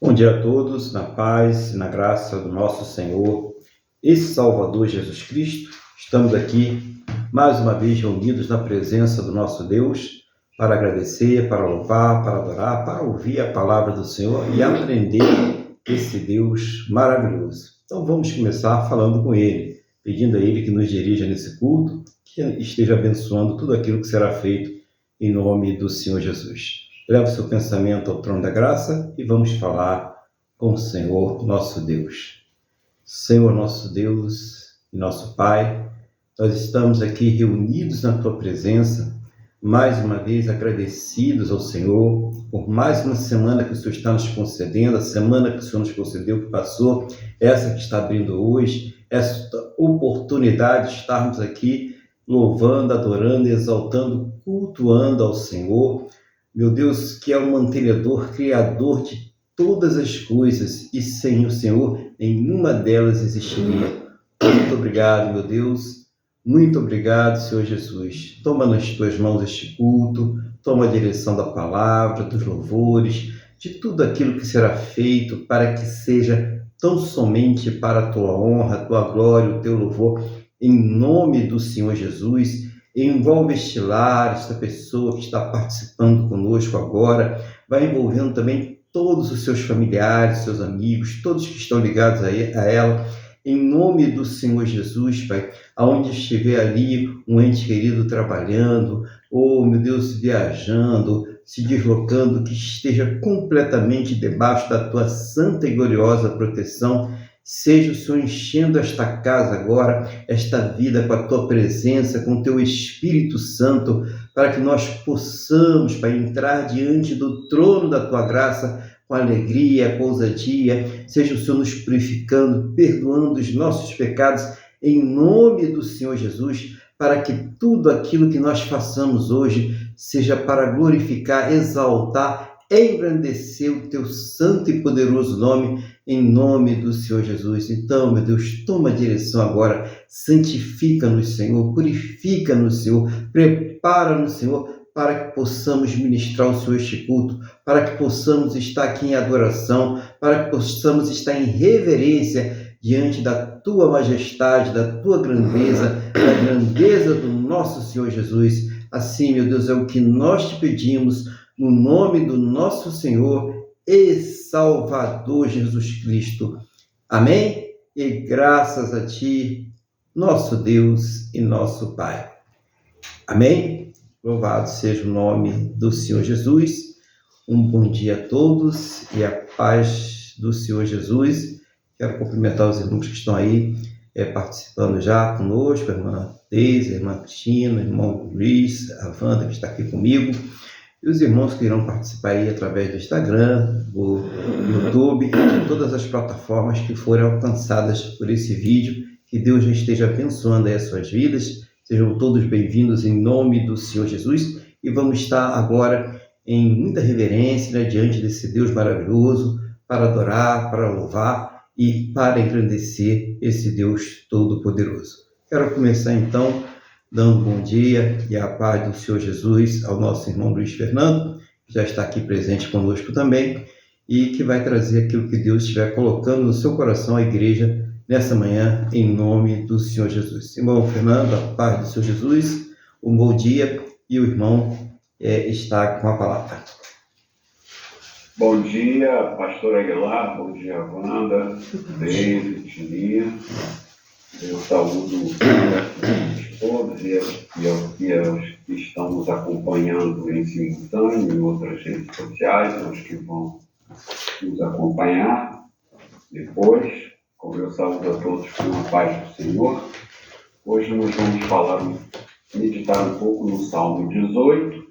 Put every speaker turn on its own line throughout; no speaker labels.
Bom dia a todos, na paz e na graça do nosso Senhor e Salvador Jesus Cristo. Estamos aqui mais uma vez reunidos na presença do nosso Deus para agradecer, para louvar, para adorar, para ouvir a palavra do Senhor e aprender esse Deus maravilhoso. Então vamos começar falando com Ele, pedindo a Ele que nos dirija nesse culto, que esteja abençoando tudo aquilo que será feito em nome do Senhor Jesus. Leve o seu pensamento ao trono da graça e vamos falar com o Senhor, nosso Deus. Senhor, nosso Deus e nosso Pai, nós estamos aqui reunidos na Tua presença, mais uma vez agradecidos ao Senhor por mais uma semana que o Senhor está nos concedendo, a semana que o Senhor nos concedeu, que passou, essa que está abrindo hoje, essa oportunidade de estarmos aqui louvando, adorando, exaltando, cultuando ao Senhor, meu Deus, que é o mantenedor, criador de todas as coisas, e sem o Senhor, nenhuma delas existiria. Muito obrigado, meu Deus. Muito obrigado, Senhor Jesus. Toma nas tuas mãos este culto, toma a direção da palavra, dos louvores, de tudo aquilo que será feito para que seja tão somente para a tua honra, a tua glória, o teu louvor, em nome do Senhor Jesus. Envolve este lar, esta pessoa que está participando conosco agora, vai envolvendo também todos os seus familiares, seus amigos, todos que estão ligados a ela, em nome do Senhor Jesus, Pai, aonde estiver ali um ente querido trabalhando, ou, meu Deus, viajando, se deslocando, que esteja completamente debaixo da tua santa e gloriosa proteção. Seja o Senhor enchendo esta casa agora, esta vida com a Tua presença, com o Teu Espírito Santo, para que nós possamos, Pai, entrar diante do trono da Tua graça com alegria, com ousadia. Seja o Senhor nos purificando, perdoando os nossos pecados, em nome do Senhor Jesus, para que tudo aquilo que nós façamos hoje seja para glorificar, exaltar, engrandecer o Teu santo e poderoso nome, em nome do Senhor Jesus. Então, meu Deus, toma a direção agora, santifica-nos, Senhor, purifica-nos, Senhor, prepara-nos, Senhor, para que possamos ministrar o Senhor este culto, para que possamos estar aqui em adoração, para que possamos estar em reverência diante da Tua majestade, da Tua grandeza, da grandeza do nosso Senhor Jesus. Assim, meu Deus, é o que nós te pedimos, no nome do nosso Senhor e Salvador Jesus Cristo. Amém? E graças a Ti, nosso Deus e nosso Pai. Amém? Louvado seja o nome do Senhor Jesus. Um bom dia a todos e a paz do Senhor Jesus. Quero cumprimentar os irmãos que estão aí participando já conosco, a irmã Deise, a irmã Cristina, o irmão Luiz, a Wanda que está aqui comigo. E os irmãos que irão participar aí através do Instagram, do YouTube, de todas as plataformas que forem alcançadas por esse vídeo. Que Deus já esteja abençoando aí as suas vidas. Sejam todos bem-vindos em nome do Senhor Jesus. E vamos estar agora em muita reverência, né, diante desse Deus maravilhoso, para adorar, para louvar e para engrandecer esse Deus todo-poderoso. Quero começar então dando bom dia e a paz do Senhor Jesus ao nosso irmão Luiz Fernando, que já está aqui presente conosco também, e que vai trazer aquilo que Deus estiver colocando no seu coração à igreja nessa manhã, em nome do Senhor Jesus. Irmão Fernando, a paz do Senhor Jesus, um bom dia, e o irmão está com a palavra.
Bom dia, pastor Aguilar, bom dia, Wanda, David, Tininha. Eu saúdo todos e aos que estão nos acompanhando em simultâneo em outras redes sociais, aos que vão nos acompanhar depois. Como eu saúdo a todos com a paz do Senhor. Hoje nós vamos meditar um pouco no Salmo 18.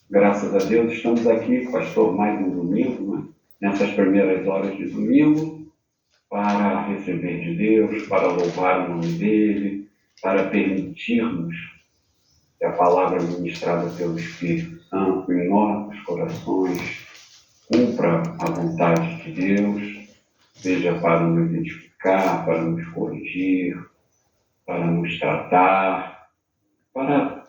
Graças a Deus estamos aqui, pastor, mais um domingo, né? Nessas primeiras horas de domingo, para receber de Deus, para louvar o nome dEle, para permitirmos que a palavra ministrada pelo Espírito Santo em nossos corações cumpra a vontade de Deus, seja para nos edificar, para nos corrigir, para nos tratar, para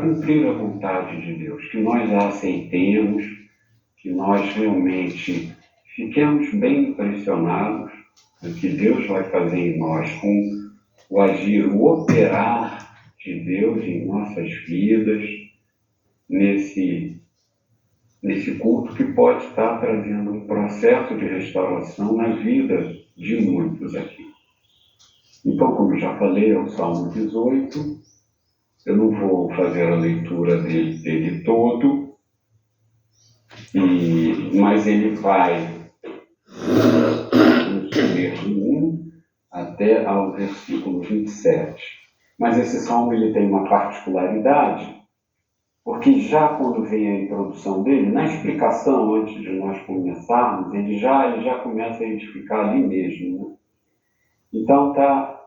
cumprir a vontade de Deus, que nós a aceitemos, que nós realmente fiquemos bem impressionados do que Deus vai fazer em nós, com o agir, o operar de Deus em nossas vidas, nesse culto que pode estar trazendo um processo de restauração na vida de muitos aqui. Então, como eu já falei, é o Salmo 18. Eu não vou fazer a leitura dele todo, mas ele vai do versículo 1 até ao versículo 27. Mas esse salmo ele tem uma particularidade, porque já quando vem a introdução dele, na explicação, antes de nós começarmos, ele já começa a edificar ali mesmo, né? Então está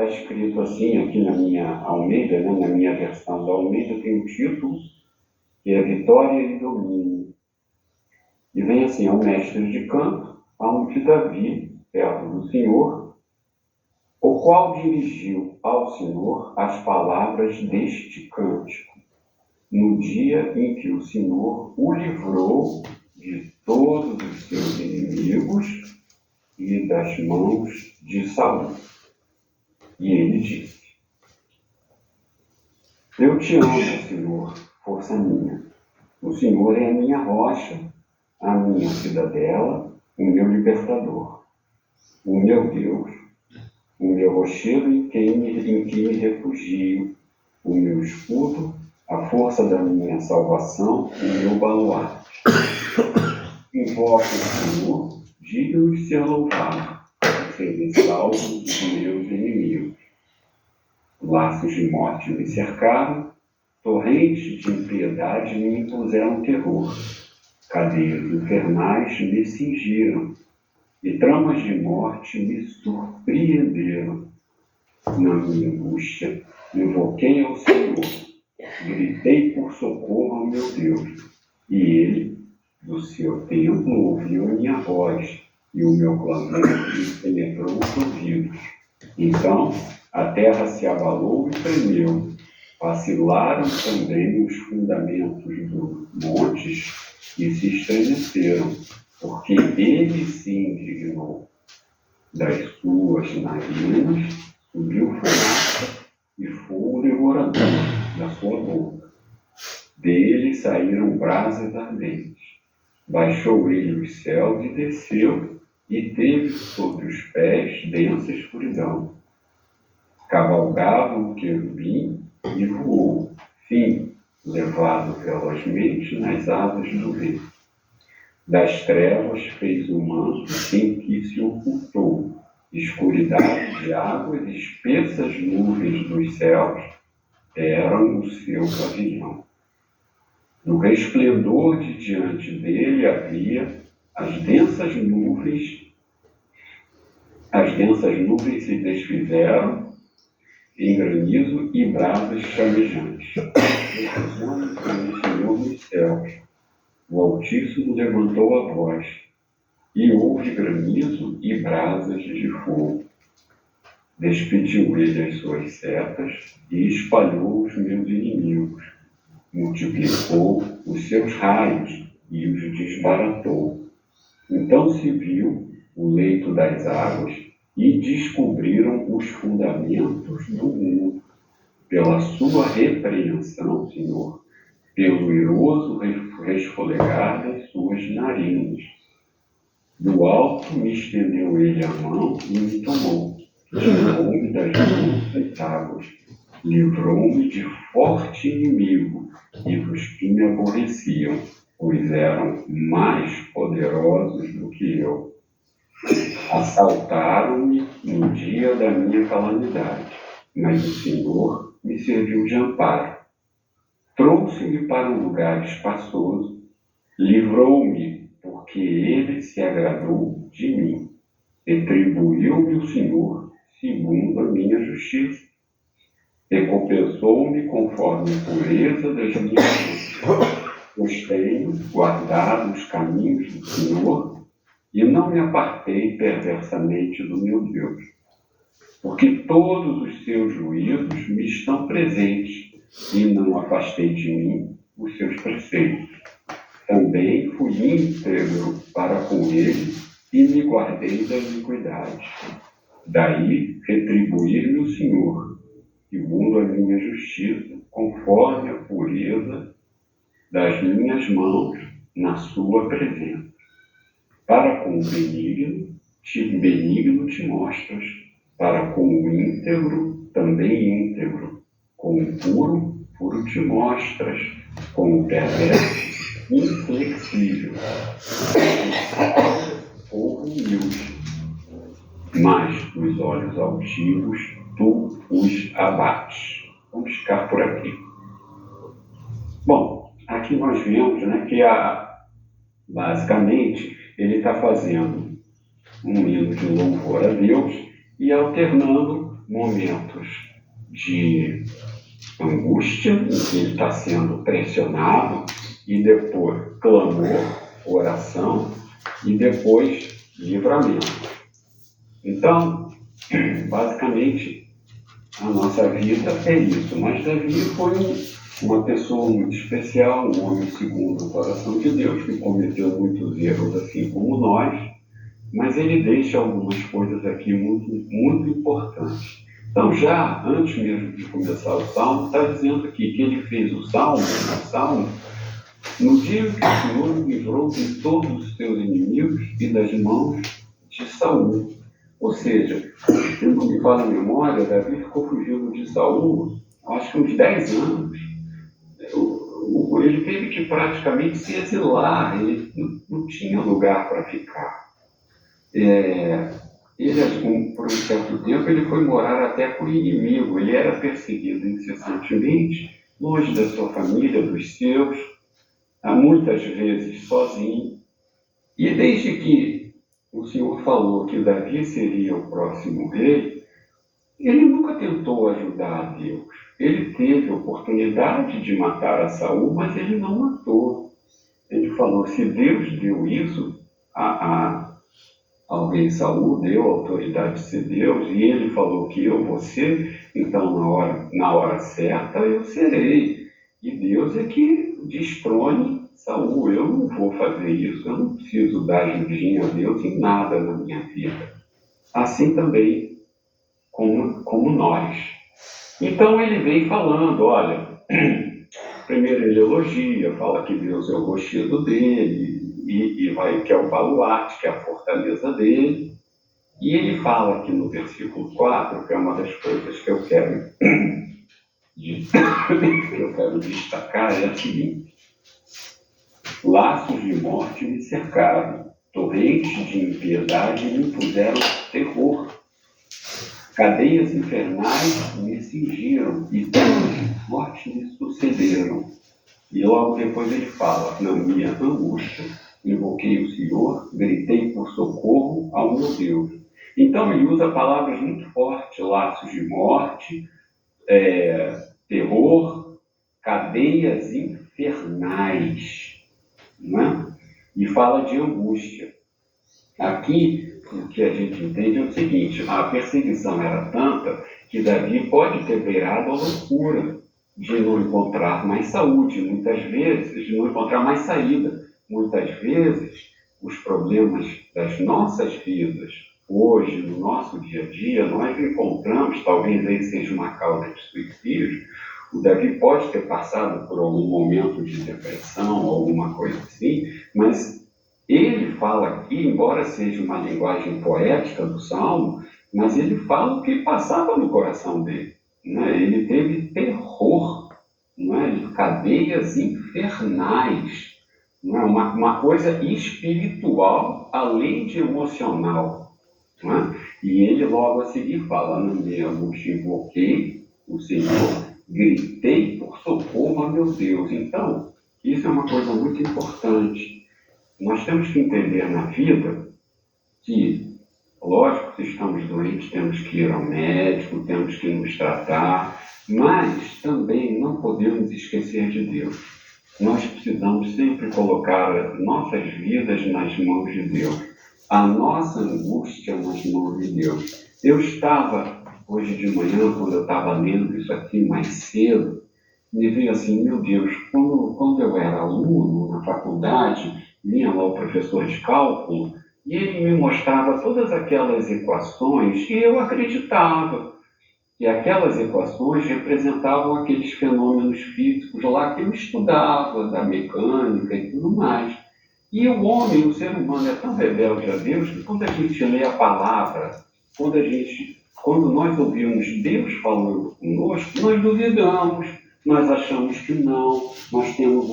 escrito assim, aqui na minha Almeida, né? Na minha versão da Almeida tem um título, que é Vitória e Domínio. E vem assim, ao mestre de canto, falando de Davi, servo do Senhor, o qual dirigiu ao Senhor as palavras deste cântico, no dia em que o Senhor o livrou de todos os seus inimigos e das mãos de Saul. E ele disse: Eu te amo, Senhor, força minha. O Senhor é a minha rocha, a minha cidadela, o meu libertador, o meu Deus, o meu rochedo em que me refugio, o meu escudo, a força da minha salvação, o meu baluarte. Invoco o Senhor, digno de ser louvado, e serei salvo dos meus inimigos. Laços de morte me cercaram, torrentes de impiedade me impuseram terror. Cadeias infernais me cingiram, e tramas de morte me surpreenderam. Na minha angústia, invoquei ao Senhor, gritei por socorro ao meu Deus, e Ele, do seu templo, ouviu a minha voz, e o meu clamor lhe penetrou os ouvidos. Então a terra se abalou e tremeu, vacilaram também os fundamentos dos montes e se estremeceram, porque Ele se indignou. Das suas narinas subiu fumaça e fogo devorador da sua boca. Dele saíram brasas ardentes. Baixou ele os céus e desceu, e teve sobre os pés densa escuridão. Cavalgava um querubim e voou, levado velozmente nas asas do vento. Das trevas fez um manto em que se ocultou, escuridade de águas e espessas nuvens dos céus eram o seu pavilhão. No resplendor de diante dele havia as densas nuvens se desfizeram em granizo e brasas chamejantes. Explosões se encheu nos céus. O Altíssimo levantou a voz, e houve granizo e brasas de fogo. Despediu ele as suas setas e espalhou os meus inimigos. Multiplicou os seus raios e os desbaratou. Então se viu o leito das águas e descobriram os fundamentos do mundo. Pela sua repreensão, Senhor, pelo iroso resfolegar das suas narinas. Do alto me estendeu ele a mão e me tomou. Tirou-me das muitas águas. Livrou-me de forte inimigo e dos que me aborreciam, pois eram mais poderosos do que eu. Assaltaram-me no dia da minha calamidade, mas o Senhor me serviu de amparo. Trouxe-me para um lugar espaçoso, livrou-me, porque ele se agradou de mim. Retribuiu-me o Senhor segundo a minha justiça. Recompensou-me conforme a pureza das minhas mãos. Pois tenho guardado os caminhos do Senhor e não me apartei perversamente do meu Deus. Porque todos os seus juízos me estão presentes e não afastei de mim os seus preceitos. também fui íntegro para com ele e me guardei da iniquidade. Daí retribuir-me o Senhor, segundo a minha justiça, conforme a pureza das minhas mãos na sua presença. Para com o benigno te mostras, para com o íntegro, também íntegro. Com o puro te mostras, com o perverso, inflexível. Povo humilde, mas os olhos altivos tu os abates. Vamos ficar por aqui. Bom, aqui nós vemos, né, que basicamente ele está fazendo um hino de louvor a Deus e alternando momentos de angústia, em que ele está sendo pressionado, e depois clamor, oração, e depois livramento. Então, basicamente, a nossa vida é isso. Mas Davi foi uma pessoa muito especial, um homem segundo o coração de Deus, que cometeu muitos erros, assim como nós, mas ele deixa algumas coisas aqui muito, muito importantes. Então, já antes mesmo de começar o Salmo, está dizendo aqui que ele fez o Salmo no dia em que o Senhor o livrou de todos os seus inimigos e das mãos de Saul. Ou seja, se não me falha a memória, Davi ficou fugindo de Saul, acho que uns 10 anos. Ele teve que praticamente se exilar, ele não tinha lugar para ficar. Ele, por um certo tempo, ele foi morar até com o inimigo. Ele era perseguido incessantemente, longe da sua família, dos seus, muitas vezes sozinho. E desde que o Senhor falou que Davi seria o próximo rei, ele nunca tentou ajudar a Deus. Ele teve a oportunidade de matar a Saul, mas ele não matou. Ele falou, se Deus deu isso ao rei Saul, deu a autoridade de ser Deus, e ele falou que eu vou ser, então na hora certa eu serei. E Deus é que destrone Saul. Eu não vou fazer isso, eu não preciso dar ajudinha a Deus em nada na minha vida. Assim também como nós. Então ele vem falando, olha, primeiro ele elogia, fala que Deus é o rochedo dele, e vai que é o baluarte, que é a fortaleza dele. E ele fala aqui no versículo 4, que é uma das coisas que eu quero destacar, é a seguinte: laços de morte me cercaram, torrentes de impiedade me impuseram terror, cadeias infernais me cingiram e tantas mortes me sucederam. E logo depois ele fala, na minha angústia, invoquei o Senhor, gritei por socorro ao meu Deus. Então ele usa palavras muito fortes, laços de morte, terror, cadeias infernais, não é? E fala de angústia. Aqui, o que a gente entende é o seguinte, a perseguição era tanta que Davi pode ter beirado a loucura de não encontrar mais saúde, muitas vezes, de não encontrar mais saída. Muitas vezes, os problemas das nossas vidas, hoje, no nosso dia a dia, nós encontramos, talvez aí seja uma causa de suicídio. O Davi pode ter passado por algum momento de depressão, alguma coisa assim, mas ele fala aqui, embora seja uma linguagem poética do Salmo, mas ele fala o que passava no coração dele. Né? Ele teve terror, cadeias infernais, uma coisa espiritual além de emocional. E ele logo a seguir fala, na minha angústia invoquei o Senhor, gritei por socorro a meu Deus. Então, isso é uma coisa muito importante. Nós temos que entender na vida que, lógico, se estamos doentes, temos que ir ao médico, temos que nos tratar, mas também não podemos esquecer de Deus. Nós precisamos sempre colocar as nossas vidas nas mãos de Deus, a nossa angústia nas mãos de Deus. Eu estava, hoje de manhã, quando eu estava lendo isso aqui mais cedo, me veio assim, meu Deus, quando eu era aluno na faculdade, vinha lá o professor de cálculo, e ele me mostrava todas aquelas equações e eu acreditava que aquelas equações representavam aqueles fenômenos físicos lá que eu estudava, da mecânica e tudo mais. E o homem, o ser humano, é tão rebelde a Deus que quando a gente lê a palavra, quando nós ouvimos Deus falando conosco, nós duvidamos, nós achamos que não, nós temos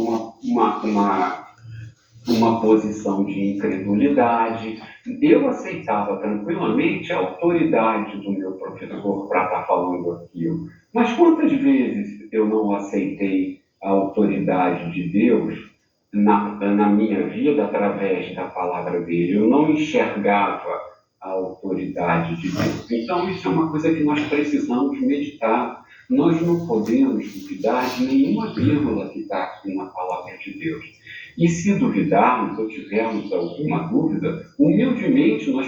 uma posição de incredulidade. Eu aceitava tranquilamente a autoridade do meu professor para estar falando aquilo. Mas quantas vezes eu não aceitei a autoridade de Deus na minha vida através da palavra dele? Eu não enxergava a autoridade de Deus. Então, isso é uma coisa que nós precisamos meditar. Nós não podemos duvidar de nenhuma vírgula que está aqui na palavra de Deus. E se duvidarmos ou tivermos alguma dúvida, humildemente nós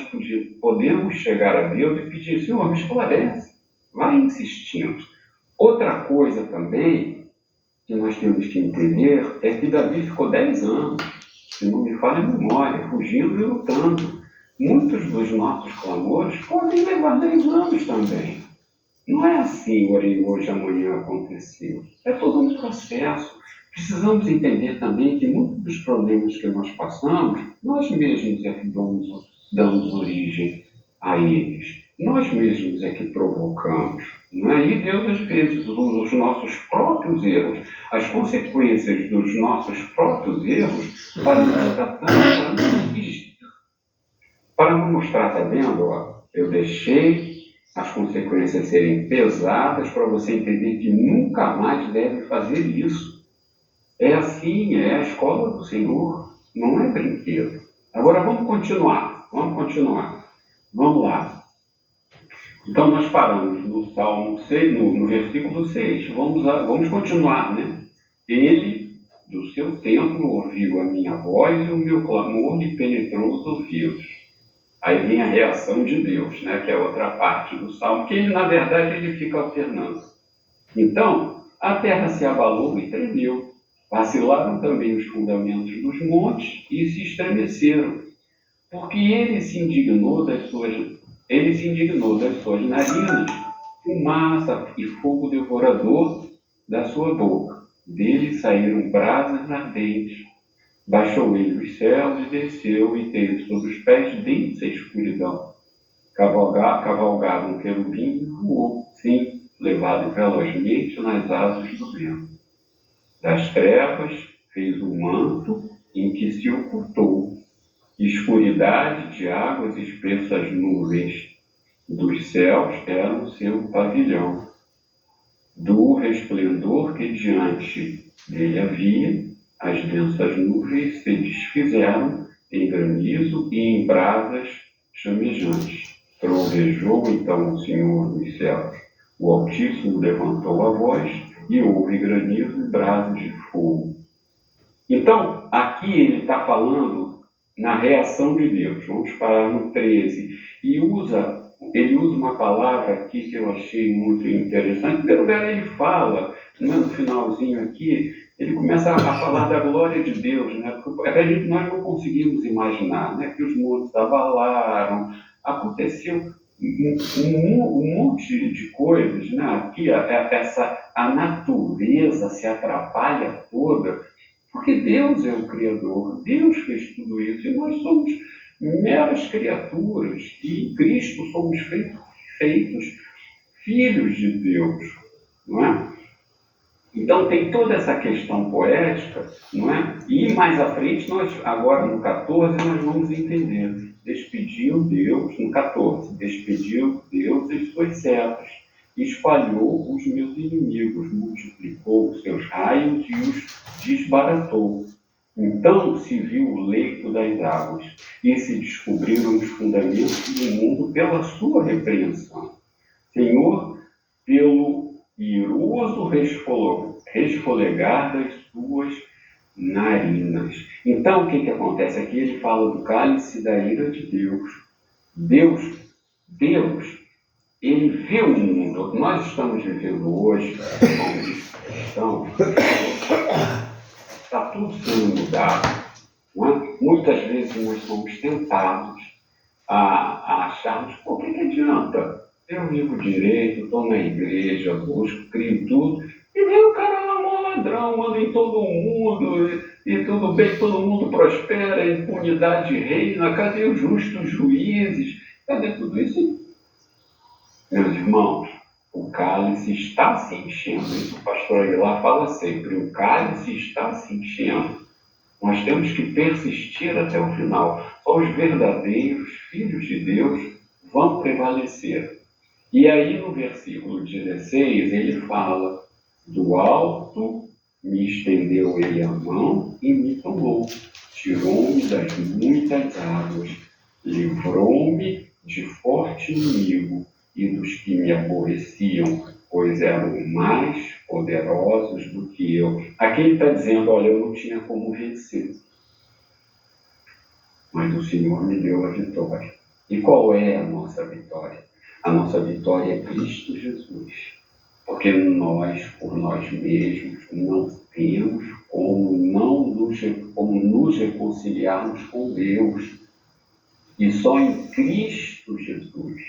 podemos chegar a Deus e pedir: Senhor, me esclarece. Vai insistindo. Outra coisa também que nós temos que entender é que Davi ficou 10 anos, se não me falha a memória, fugindo e lutando. Muitos dos nossos clamores podem levar 10 anos também. Não é assim, orei hoje, amanhã aconteceu. É todo um processo. Precisamos entender também que muitos dos problemas que nós passamos, nós mesmos é que damos origem a eles. Nós mesmos é que provocamos. Não é? E Deus, às vezes, usa os nossos próprios erros, as consequências dos nossos próprios erros, para nos tratar, para nos corrigir. Para nos mostrar, está vendo? Ó, eu deixei as consequências serem pesadas para você entender que nunca mais deve fazer isso. É assim, é a escola do Senhor, não é brinquedo. Agora vamos continuar. Vamos lá. Então nós paramos no Salmo 6, no versículo 6. Vamos continuar, né? Ele, do seu templo, ouviu a minha voz e o meu clamor lhe penetrou os ouvidos. Aí vem a reação de Deus, né? Que é outra parte do Salmo, que ele, na verdade, ele fica alternando. Então, a terra se abalou e tremeu. Vacilaram também os fundamentos dos montes e se estremeceram, porque ele se indignou das suas narinas, fumaça e fogo devorador da sua boca. Dele saíram brasas ardentes. Baixou ele os céus e desceu e teve sobre os pés densa escuridão. Cavalgava um querubim e voou, sim, levado velozmente nas asas do vento. Das trevas fez um manto em que se ocultou, escuridade de águas e espessas nuvens. Dos céus era o seu pavilhão. Do resplendor que diante dele havia, as densas nuvens se desfizeram em granizo e em brasas chamejantes. Trovejou então o Senhor dos céus. O Altíssimo levantou a voz e houve granizo e brasas de fogo. Então, aqui ele está falando na reação de Deus. Vamos parar no 13. E ele usa uma palavra aqui que eu achei muito interessante. Em primeiro lugar, ele fala, no finalzinho aqui, ele começa a falar da glória de Deus, né? Porque nós não conseguimos imaginar, né? Que os montes abalaram, aconteceu um monte de coisas, né? Aqui a natureza se atrapalha toda, porque Deus é o Criador, Deus fez tudo isso, e nós somos meras criaturas, e em Cristo somos feitos filhos de Deus, não é? Então tem toda essa questão poética, não é? E mais à frente, agora no 14, nós vamos entender. Despediu Deus, no 14, despediu Deus as suas servas, espalhou os meus inimigos, multiplicou os seus raios e os desbaratou. Então se viu o leito das águas e se descobriram os fundamentos do mundo pela sua repreensão. Senhor, pelo iroso resfolegar das suas narinas. Então, o que acontece aqui? Ele fala do cálice da ira de Deus. Deus, ele vê o mundo. Nós estamos vivendo hoje, situação, está tudo sendo mudado. Não é? Muitas vezes nós somos tentados a acharmos, por que adianta? Eu vivo direito, estou na igreja, busco, crio tudo, e vem o cara lá, mó ladrão, manda em todo mundo, e tudo bem, todo mundo prospera, a impunidade reina, cadê os justos juízes? Cadê tudo isso? Meus irmãos, o cálice está se enchendo, isso o pastor Aguilar fala sempre, o cálice está se enchendo. Nós temos que persistir até o final. Só os verdadeiros filhos de Deus vão prevalecer. E aí no versículo 16 ele fala, do alto me estendeu ele a mão e me tomou, tirou-me das muitas águas, livrou-me de forte inimigo e dos que me aborreciam, pois eram mais poderosos do que eu. Aqui ele está dizendo, olha, eu não tinha como vencer, mas o Senhor me deu a vitória. E qual é a nossa vitória? A nossa vitória é Cristo Jesus, porque nós, por nós mesmos, não temos como nos reconciliarmos com Deus. E só em Cristo Jesus,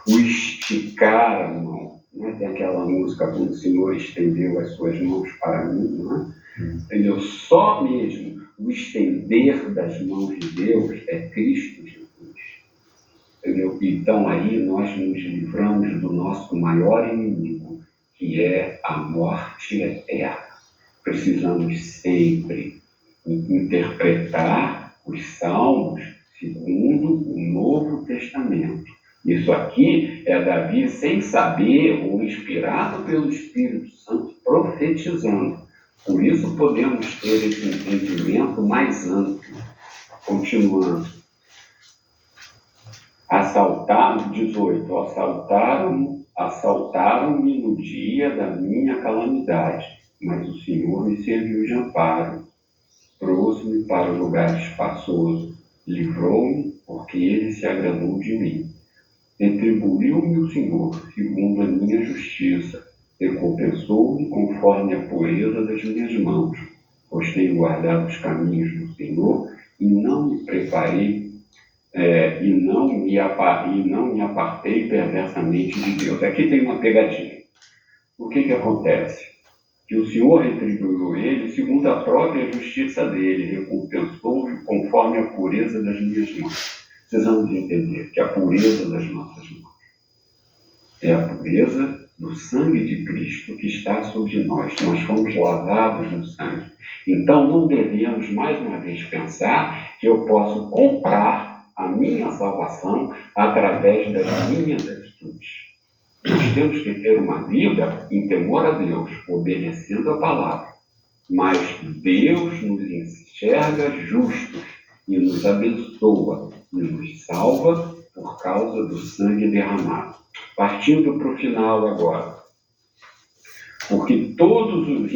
o esticar a mão, não é? Tem aquela música, quando o Senhor estendeu as suas mãos para mim, não é? Entendeu? Só mesmo o estender das mãos de Deus é Cristo Jesus. Entendeu? Então aí nós nos livramos do nosso maior inimigo, que é a morte eterna. Precisamos sempre interpretar os salmos segundo o Novo Testamento. Isso aqui é Davi sem saber ou inspirado pelo Espírito Santo profetizando. Por isso podemos ter esse entendimento mais amplo. Continuando. Assaltaram, 18, assaltaram-me no dia da minha calamidade, mas o Senhor me serviu de amparo, trouxe-me para o lugar espaçoso, livrou-me, porque ele se agradou de mim. Retribuiu-me o Senhor, segundo a minha justiça, recompensou-me conforme a pureza das minhas mãos, pois tenho guardado os caminhos do Senhor e não me preparei e não me apartei perversamente de Deus. Aqui tem uma pegadinha. O que acontece? Que o Senhor retribuiu ele segundo a própria justiça dele, recompensou-o conforme a pureza das minhas mãos. Precisamos entender que a pureza das nossas mãos é a pureza do sangue de Cristo que está sobre nós. Nós fomos lavados no sangue. Então não devemos mais uma vez pensar que eu posso comprar a minha salvação através das minhas atitudes. Nós temos que ter uma vida em temor a Deus, obedecendo a palavra. Mas Deus nos enxerga justos e nos abençoa e nos salva por causa do sangue derramado. Partindo para o final agora. Porque todos os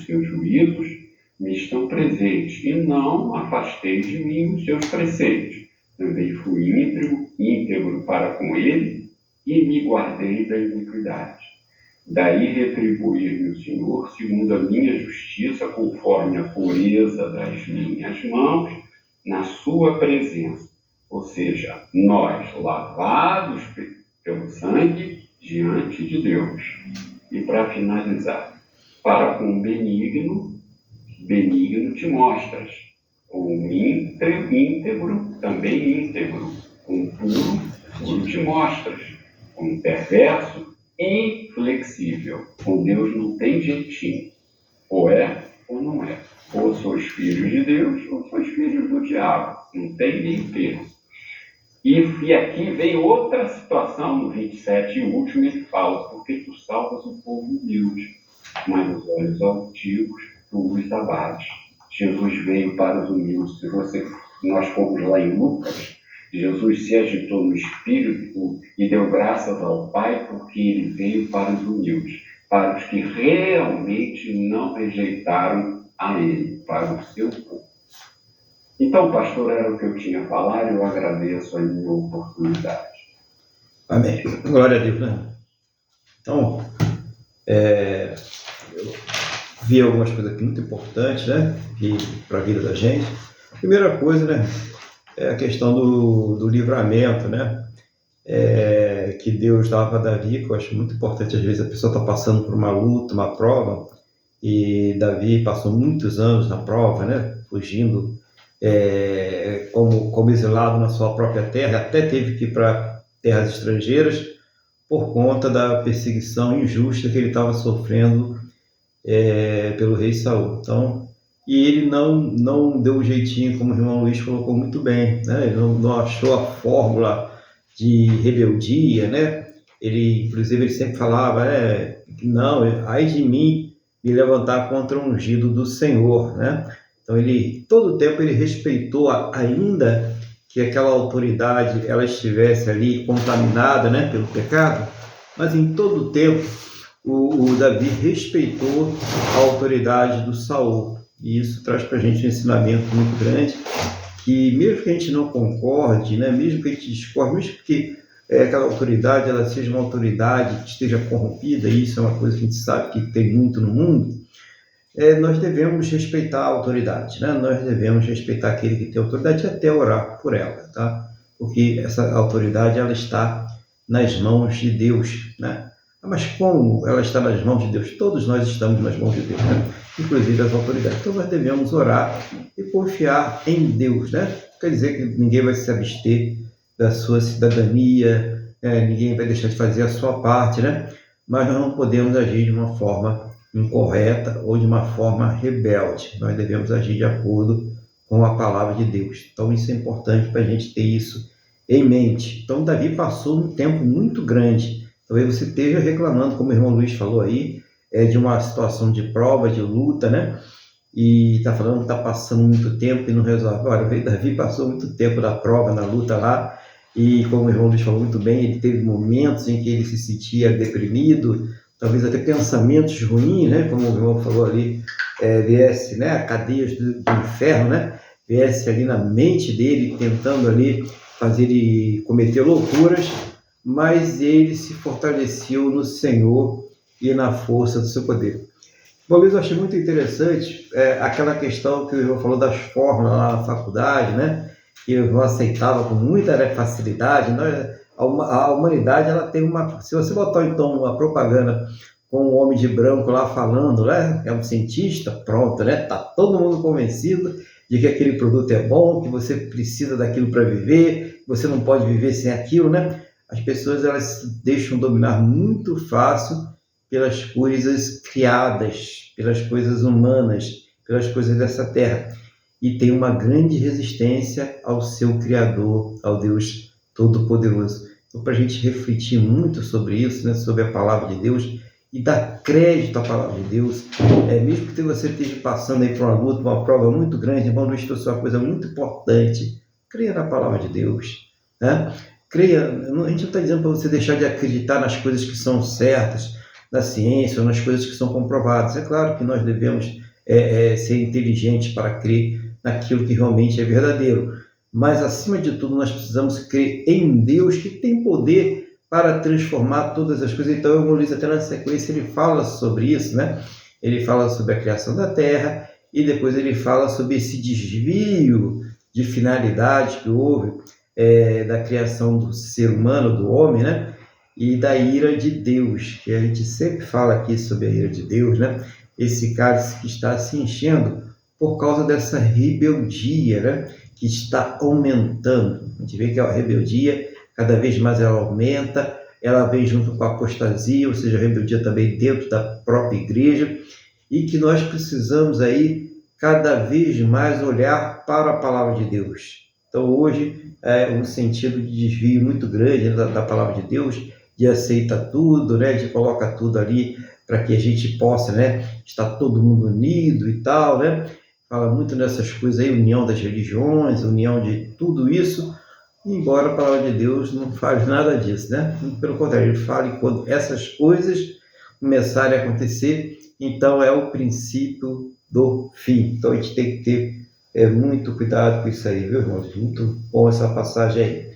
seus juízos me estão presentes, e não afastei de mim os seus preceitos. Também fui íntegro para com ele, e me guardei da iniquidade. Daí retribuir-me o Senhor, segundo a minha justiça, conforme a pureza das minhas mãos, na sua presença. Ou seja, nós, lavados pelo sangue, diante de Deus. E para finalizar, para com benigno te mostras, com íntegro, também íntegro, com puro te mostras, com perverso, inflexível. Com Deus não tem jeitinho, ou é ou não é. Ou sois filhos de Deus, ou sois filhos do diabo, não tem nem termo. E aqui vem outra situação, no 27 e último, ele fala, porque tu salvas o povo humilde, mas os olhos altivos tu os abates. Jesus veio para os humildes. Se nós formos lá em Lucas, Jesus se agitou no Espírito e deu graças ao Pai porque ele veio para os humildes, para os que realmente não rejeitaram a ele, para o seu povo. Então, pastor, era o que eu tinha a falar e eu agradeço a minha oportunidade.
Amém. Glória a Deus, né? Então, Eu vi algumas coisas aqui muito importantes, né, para a vida da gente. Primeira coisa, né, é a questão do livramento, né, que Deus dava para Davi, que eu acho muito importante. Às vezes a pessoa está passando por uma luta, uma prova, e Davi passou muitos anos na prova, né, fugindo como exilado na sua própria terra, até teve que ir para terras estrangeiras por conta da perseguição injusta que ele estava sofrendo pelo rei Saul. Então, e ele não deu o jeitinho, como o irmão Luiz colocou muito bem, né? Ele não achou a fórmula de rebeldia, né? Inclusive, ele sempre falava, não, ai de mim me levantar contra o ungido do Senhor, né? Então, todo o tempo ele respeitou, ainda que aquela autoridade ela estivesse ali contaminada, né, pelo pecado, mas em todo o tempo o Davi respeitou a autoridade do Saul. E isso traz para a gente um ensinamento muito grande, que mesmo que a gente não concorde, né, mesmo que a gente discorde, mesmo que aquela autoridade ela seja uma autoridade que esteja corrompida, e isso é uma coisa que a gente sabe que tem muito no mundo, nós devemos respeitar a autoridade, né? Nós devemos respeitar aquele que tem autoridade e até orar por ela, tá? Porque essa autoridade ela está nas mãos de Deus, né? Mas como ela está nas mãos de Deus? Todos nós estamos nas mãos de Deus, né? Inclusive as autoridades. Então nós devemos orar e confiar em Deus, né? Quer dizer que ninguém vai se abster da sua cidadania, ninguém vai deixar de fazer a sua parte, né? Mas nós não podemos agir de uma forma incorreta ou de uma forma rebelde. Nós devemos agir de acordo com a palavra de Deus. Então isso é importante para a gente ter isso em mente. Então Davi passou um tempo muito grande. Talvez você esteja reclamando, como o irmão Luiz falou aí, de uma situação de prova, de luta, né? E está falando que está passando muito tempo e não resolve. Olha, Davi passou muito tempo na prova, na luta lá, e como o irmão Luiz falou muito bem, ele teve momentos em que ele se sentia deprimido, talvez até pensamentos ruins, né? Como o irmão falou ali, viesse, né? Cadeias do inferno, né? Viesse ali na mente dele, tentando ali fazer ele cometer loucuras, mas ele se fortaleceu no Senhor e na força do seu poder. Uma vez eu achei muito interessante aquela questão que o irmão falou das fórmulas lá na faculdade, né? Que o irmão aceitava com muita facilidade. A humanidade ela tem uma... Se você botar então uma propaganda com um homem de branco lá falando, né? É um cientista, pronto, né? Tá todo mundo convencido de que aquele produto é bom, que você precisa daquilo para viver, que você não pode viver sem aquilo, né? As pessoas elas se deixam dominar muito fácil pelas coisas criadas, pelas coisas humanas, pelas coisas dessa terra. E tem uma grande resistência ao seu Criador, ao Deus Todo-Poderoso. Então, para a gente refletir muito sobre isso, né, sobre a palavra de Deus, e dar crédito à palavra de Deus, mesmo que você esteja passando aí por uma luta, uma prova muito grande, irmão Luiz trouxe uma coisa muito importante: creia na palavra de Deus, né? Creia, a gente não está dizendo para você deixar de acreditar nas coisas que são certas, na ciência ou nas coisas que são comprovadas. É claro que nós devemos ser inteligentes para crer naquilo que realmente é verdadeiro, mas acima de tudo nós precisamos crer em Deus, que tem poder para transformar todas as coisas. Então o Luiz até na sequência ele fala sobre isso, né? Ele fala sobre a criação da terra e depois ele fala sobre esse desvio de finalidade que houve da criação do ser humano, do homem, né? E da ira de Deus, que a gente sempre fala aqui sobre a ira de Deus, né? Esse cálice que está se enchendo por causa dessa rebeldia, né? Que está aumentando. A gente vê que a rebeldia, cada vez mais ela aumenta, ela vem junto com a apostasia, ou seja, a rebeldia também dentro da própria igreja, e que nós precisamos aí cada vez mais olhar para a palavra de Deus. Então hoje um sentido de desvio muito grande da palavra de Deus, de aceita tudo, né? De coloca tudo ali para que a gente possa, né? Estar todo mundo unido e tal, né? Fala muito nessas coisas aí, união das religiões, união de tudo isso, embora a palavra de Deus não faz nada disso, né? Pelo contrário, ele fala que quando essas coisas começarem a acontecer, então é o princípio do fim. Então a gente tem que ter muito cuidado com isso aí, viu, irmãos? Muito bom essa passagem aí.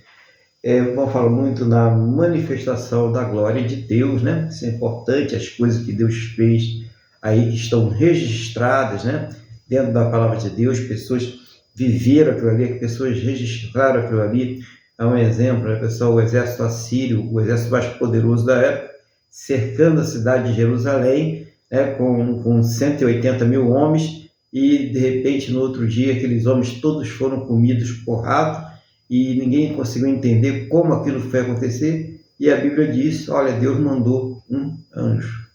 Vamos falar muito na manifestação da glória de Deus, né? Isso é importante, as coisas que Deus fez aí que estão registradas, né? Dentro da palavra de Deus, pessoas viveram aquilo ali, pessoas registraram aquilo ali. É um exemplo, né, pessoal? O exército assírio, o exército mais poderoso da época, cercando a cidade de Jerusalém, né, com 180 mil homens, e de repente no outro dia aqueles homens todos foram comidos por rato, e ninguém conseguiu entender como aquilo foi acontecer, e a Bíblia diz, olha, Deus mandou um anjo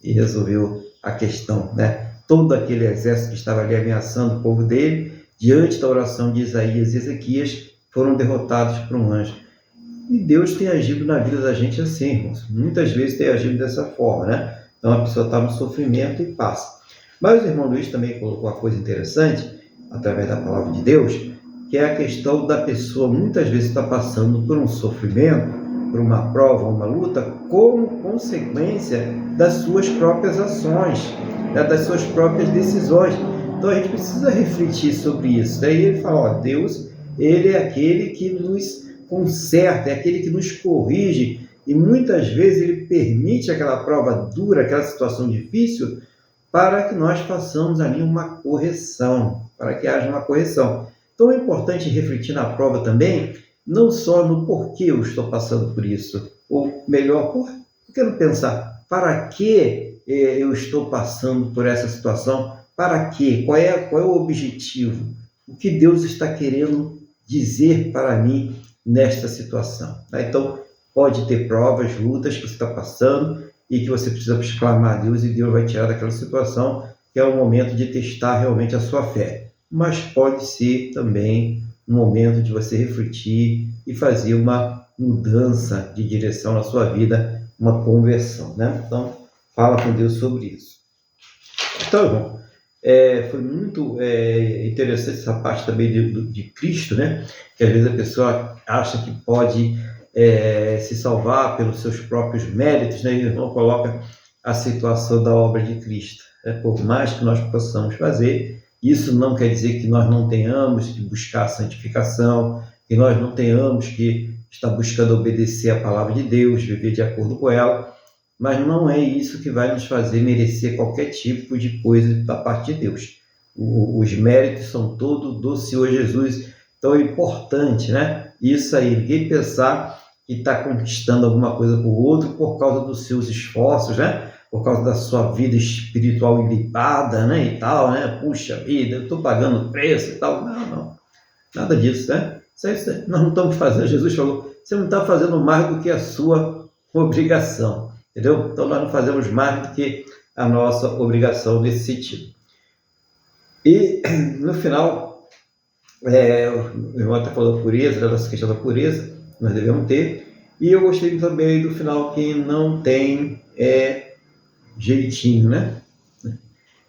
e resolveu a questão, né? Todo aquele exército que estava ali ameaçando o povo dele, diante da oração de Isaías e Ezequias, foram derrotados por um anjo. E Deus tem agido na vida da gente assim, irmãos. Muitas vezes tem agido dessa forma, né? Então a pessoa está no sofrimento e passa. Mas o irmão Luiz também colocou uma coisa interessante, através da palavra de Deus, que é a questão da pessoa muitas vezes está passando por um sofrimento, por uma prova, uma luta, como consequência das suas próprias ações, né, das suas próprias decisões. Então a gente precisa refletir sobre isso. Daí ele fala, ó, Deus, ele é aquele que nos conserta, é aquele que nos corrige, e muitas vezes ele permite aquela prova dura, aquela situação difícil, para que nós façamos ali uma correção, para que haja uma correção. Então é importante refletir na prova também, não só no porquê eu estou passando por isso, ou melhor, por que não pensar, para que eu estou passando por essa situação, para quê? Qual é o objetivo? O que Deus está querendo dizer para mim nesta situação? Então, pode ter provas, lutas que você está passando e que você precisa clamar a Deus e Deus vai tirar daquela situação, que é o momento de testar realmente a sua fé. Mas pode ser também um momento de você refletir e fazer uma mudança de direção na sua vida, uma conversão, né? Então, fala com Deus sobre isso. Então, irmão, foi muito interessante essa parte também de Cristo, né? Que às vezes a pessoa acha que pode se salvar pelos seus próprios méritos, né? E não coloca a situação da obra de Cristo. Por mais que nós possamos fazer, isso não quer dizer que nós não tenhamos que buscar a santificação, que nós não tenhamos que estar buscando obedecer a palavra de Deus, viver de acordo com ela, mas não é isso que vai nos fazer merecer qualquer tipo de coisa da parte de Deus. Os méritos são todos do Senhor Jesus. Então é importante, né? Isso aí, ninguém pensar que está conquistando alguma coisa por outro por causa dos seus esforços, né? Por causa da sua vida espiritual ilibada, né? E tal, né? Puxa vida, eu estou pagando preço e tal. Não. Nada disso, né? Isso nós não estamos fazendo. Jesus falou, você não está fazendo mais do que a sua obrigação. Entendeu? Então nós não fazemos mais do que a nossa obrigação nesse sentido. E no final, o irmão até falou pureza, da nossa questão da pureza, nós devemos ter. E eu gostei também do final que não tem jeitinho, né?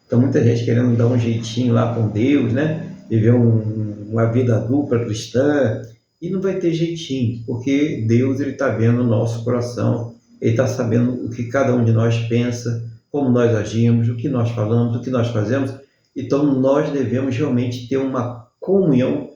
Então muita gente querendo dar um jeitinho lá com Deus, né? Viver uma vida dupla cristã, e não vai ter jeitinho, porque Deus está vendo o nosso coração. Ele está sabendo o que cada um de nós pensa, como nós agimos, o que nós falamos, o que nós fazemos. Então, nós devemos realmente ter uma comunhão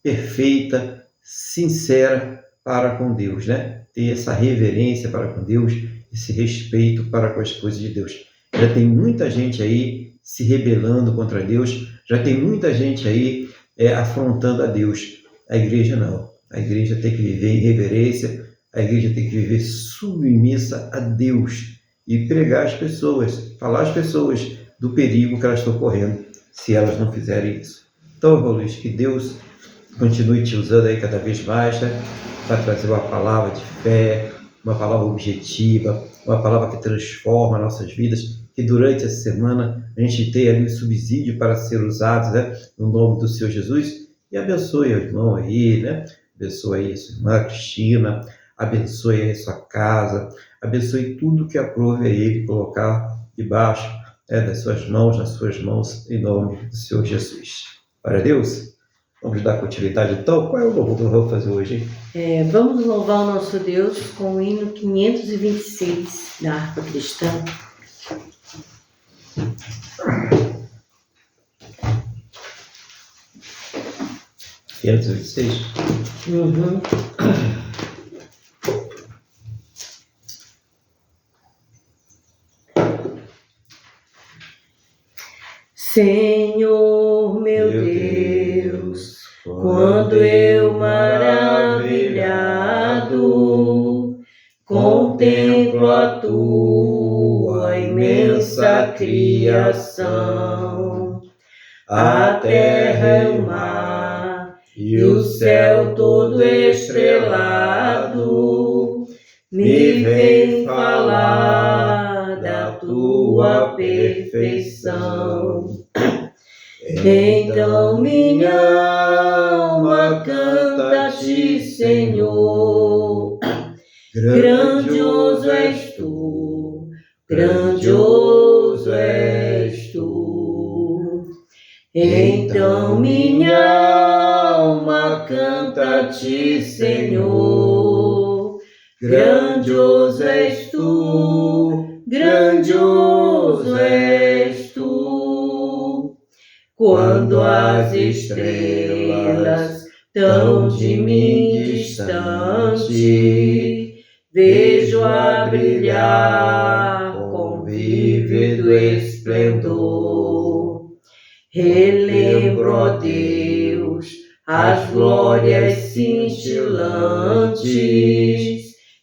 perfeita, sincera para com Deus, né? Ter essa reverência para com Deus, esse respeito para com as coisas de Deus. Já tem muita gente aí se rebelando contra Deus, já tem muita gente aí afrontando a Deus. A igreja não. A igreja tem que viver em reverência, a igreja tem que viver submissa a Deus e pregar às pessoas, falar às pessoas do perigo que elas estão correndo, se elas não fizerem isso. Então, irmão Luiz, que Deus continue te usando aí cada vez mais, né, para trazer uma palavra de fé, uma palavra objetiva, uma palavra que transforma nossas vidas, que durante essa semana a gente tenha ali um subsídio para ser usado, né, no nome do Senhor Jesus, e abençoe o irmão aí, né, abençoe aí a sua irmã Cristina, abençoe aí a sua casa, abençoe tudo que aprove a Ele colocar debaixo das suas mãos, nas suas mãos, em nome do Senhor Jesus. Glória a Deus. Vamos dar continuidade então. Qual é o louvor que nós vamos fazer hoje?
Vamos louvar o nosso Deus com o hino 526 da harpa cristã.
Uhum.
Senhor meu Deus, quando eu maravilhado contemplo a tua imensa criação, a terra e o mar e o céu todo estrelado, me vem falar da tua perfeição. Então minha alma canta a ti, Senhor, grandioso és tu, grandioso és tu. Então minha alma canta a ti, Senhor, grandioso és tu, grandioso és tu. Quando as estrelas tão de mim distante vejo a brilhar com vívido esplendor, relembro, ó Deus, as glórias cintilantes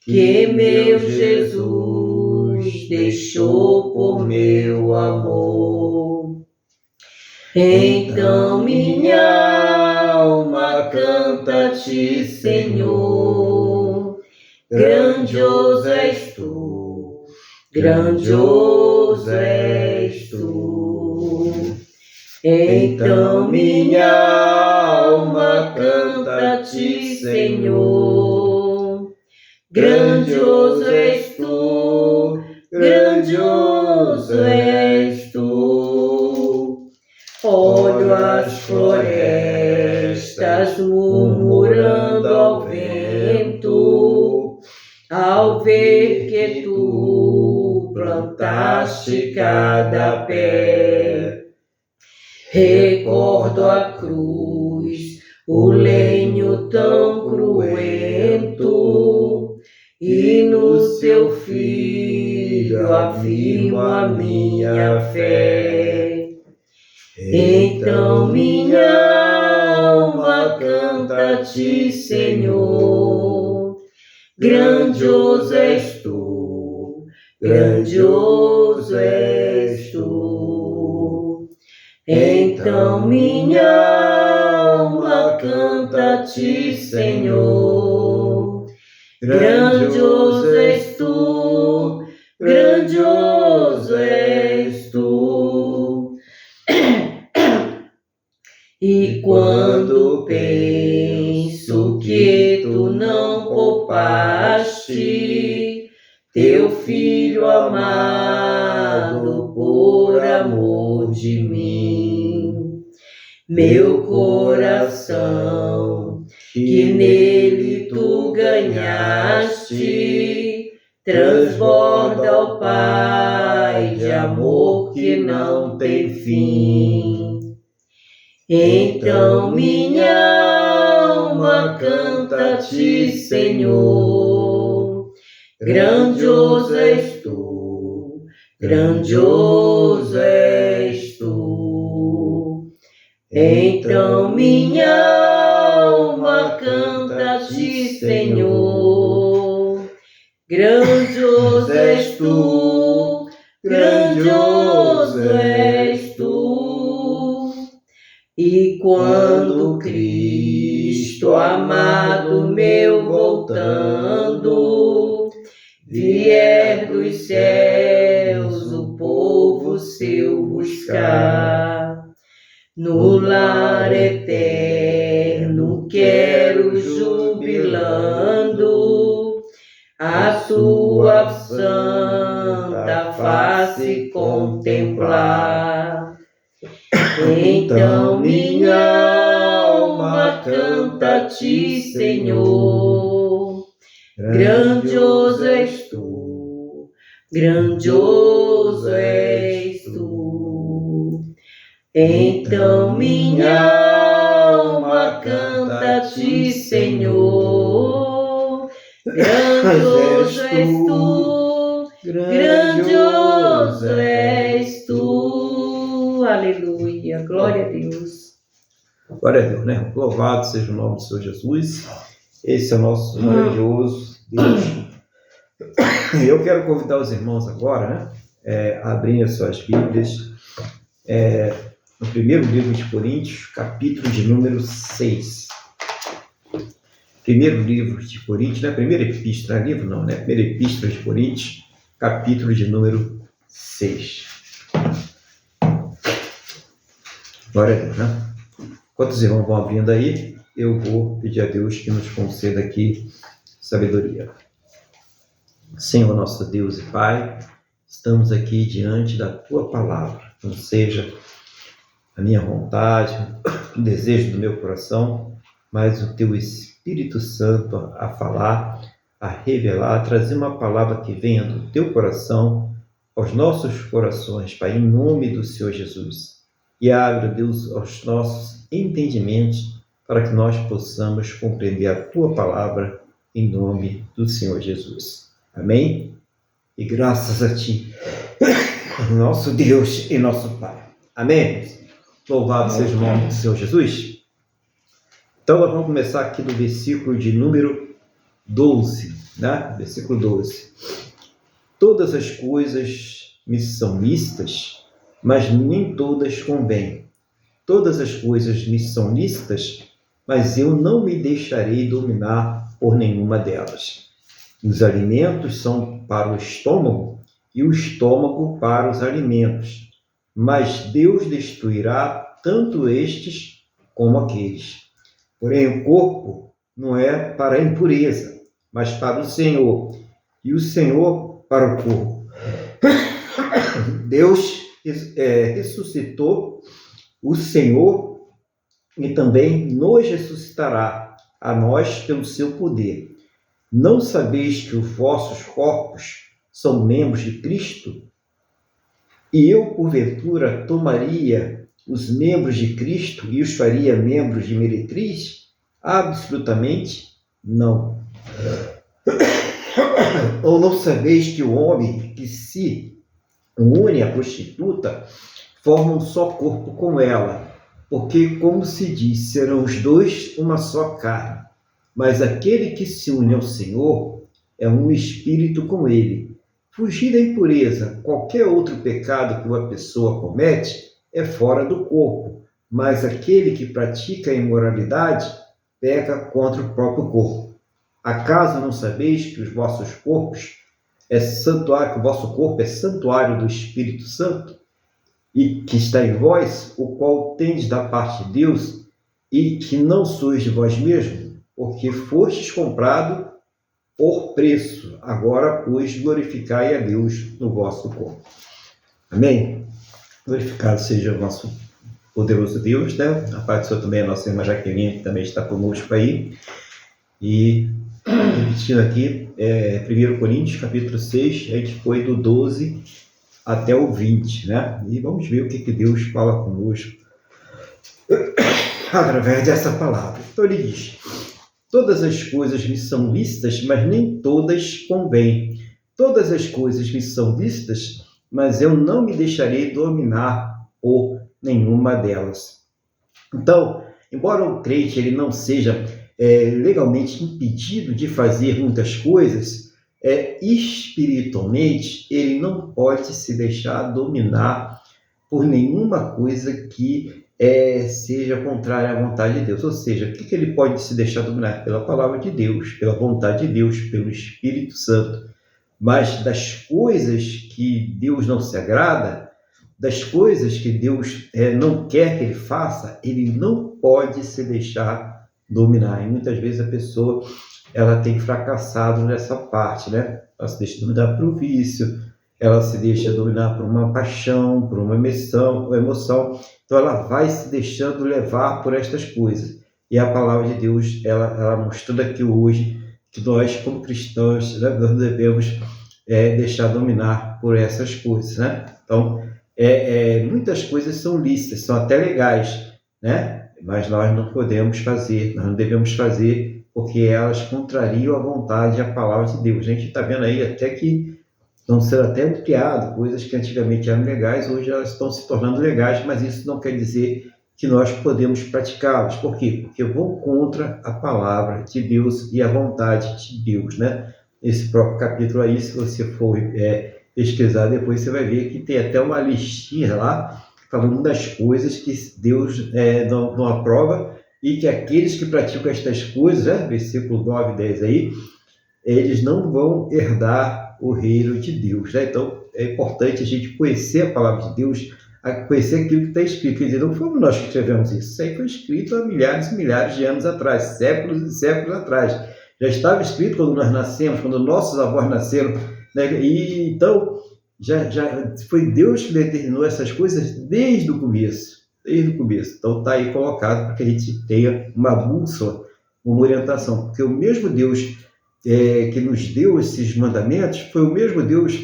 que meu Jesus deixou por meu amor. Então minha alma canta a ti, Senhor, grandioso és tu, grandioso és tu. Então minha alma canta a ti, Senhor, grandioso és tu, grandioso és tu. Olho as florestas murmurando ao vento, ao ver que tu plantaste cada pé. Recordo a cruz, o lenho tão cruento, e no seu filho afirmo a minha fé. Então minha alma canta a ti, Senhor, grandioso és tu, grandioso és tu. Então minha alma canta a ti, Senhor, grandioso és tu, grandioso és tu. E quando penso que tu não poupaste teu filho amado por amor de mim, meu coração, que nele tu ganhaste, transborda, ó Pai, de amor que não tem fim. Então minha alma canta a ti, Senhor, grandioso és tu, grandioso és tu. Então minha alma canta a ti, Senhor, grandioso és tu, grandioso és tu. E quando Cristo amado meu voltando, vier dos céus o povo seu buscar, no lar eterno quero jubilando a tua santa face contemplar. Então minha alma canta a ti, Senhor, grandioso és tu, grandioso és tu. Então minha alma canta a ti, Senhor, grandioso és tu, grandioso és tu. Aleluia. Aleluia. Glória a Deus.
Glória a Deus, né? Louvado seja o nome do Senhor Jesus. Esse é o nosso grandioso Deus. Eu quero convidar os irmãos agora, né? A abrirem as suas Bíblias no primeiro livro de Coríntios, capítulo de número 6. Primeiro livro de Coríntios, não é primeira epístola, livro não, né? Primeira epístola de Coríntios, capítulo de número 6. Glória a Deus, né? Enquanto os irmãos vão abrindo aí, eu vou pedir a Deus que nos conceda aqui sabedoria. Senhor nosso Deus e Pai, estamos aqui diante da Tua Palavra. Não seja a minha vontade, o desejo do meu coração, mas o Teu Espírito Santo a falar, a revelar, a trazer uma palavra que venha do Teu coração aos nossos corações, Pai, em nome do Senhor Jesus. E abra, Deus, aos nossos entendimentos para que nós possamos compreender a Tua Palavra em nome do Senhor Jesus. Amém? E graças a Ti, nosso Deus e nosso Pai. Amém? Louvado seja o nome do Senhor Jesus. Então, nós vamos começar aqui do versículo de número 12, né? Versículo 12. Todas as coisas me são lícitas, mas nem todas convêm. Todas as coisas me são lícitas, mas eu não me deixarei dominar por nenhuma delas. Os alimentos são para o estômago e o estômago para os alimentos, mas Deus destruirá tanto estes como aqueles. Porém, o corpo não é para a impureza, mas para o Senhor, e o Senhor para o corpo. Deus ressuscitou o Senhor e também nos ressuscitará a nós pelo seu poder. Não sabeis que os vossos corpos são membros de Cristo? E eu, porventura, tomaria os membros de Cristo e os faria membros de meretriz? Absolutamente não. Ou não sabeis que o homem que se une à prostituta forma um só corpo com ela? Porque, como se diz, serão os dois uma só carne. Mas aquele que se une ao Senhor é um espírito com ele. Fugir da impureza. Qualquer outro pecado que uma pessoa comete é fora do corpo, mas aquele que pratica a imoralidade peca contra o próprio corpo. Acaso não sabeis que os vossos corpos que o vosso corpo é santuário do Espírito Santo, e que está em vós, o qual tendes da parte de Deus, e que não sois de vós mesmos, porque fostes comprado por preço. Agora, pois, glorificai a Deus no vosso corpo. Amém? Glorificado seja o nosso poderoso Deus, né? A paz do Senhor também, a nossa irmã Jaqueline, que também está conosco aí. E, repetindo aqui, 1 Coríntios, capítulo 6, a gente foi do 12 até o 20, né? E vamos ver o que Deus fala conosco através dessa palavra. Então ele diz: todas as coisas me são lícitas, mas nem todas convêm. Todas as coisas me são lícitas, mas eu não me deixarei dominar por nenhuma delas. Então, embora o crente ele não seja legalmente impedido de fazer muitas coisas, espiritualmente ele não pode se deixar dominar por nenhuma coisa que seja contrária à vontade de Deus. Ou seja, o que ele pode se deixar dominar? Pela palavra de Deus, pela vontade de Deus, pelo Espírito Santo. Mas das coisas que Deus não se agrada, das coisas que Deus não quer que ele faça, ele não pode se deixar dominar. E muitas vezes a pessoa ela tem fracassado nessa parte, né? Ela se deixa dominar por um vício, ela se deixa dominar por uma paixão, por uma emoção. Então ela vai se deixando levar por estas coisas. E a palavra de Deus, ela mostrando aqui hoje que nós, como cristãos, né, nós devemos deixar dominar por essas coisas, né? Então, muitas coisas são lícitas, são até legais, né? Mas nós não podemos fazer, nós não devemos fazer, porque elas contrariam a vontade e a palavra de Deus. A gente está vendo aí até que estão sendo até ampliadas, coisas que antigamente eram legais, hoje elas estão se tornando legais, mas isso não quer dizer que nós podemos praticá-las. Por quê? Porque vão contra a palavra de Deus e a vontade de Deus, né? Esse próprio capítulo aí, se você for pesquisar depois, você vai ver que tem até uma listinha lá, falando das coisas que Deus não aprova, e que aqueles que praticam estas coisas, né? Versículo 9 e 10 aí, eles não vão herdar o reino de Deus, né? Então, é importante a gente conhecer a palavra de Deus, conhecer aquilo que está escrito. Quer dizer, não fomos nós que escrevemos isso. Isso aí foi escrito há milhares e milhares de anos atrás, séculos e séculos atrás. Já estava escrito quando nós nascemos, quando nossos avós nasceram, né? E então, já foi Deus que determinou essas coisas desde o começo. Desde o começo. Então, está aí colocado para que a gente tenha uma bússola, uma orientação. Porque o mesmo Deus que nos deu esses mandamentos foi o mesmo Deus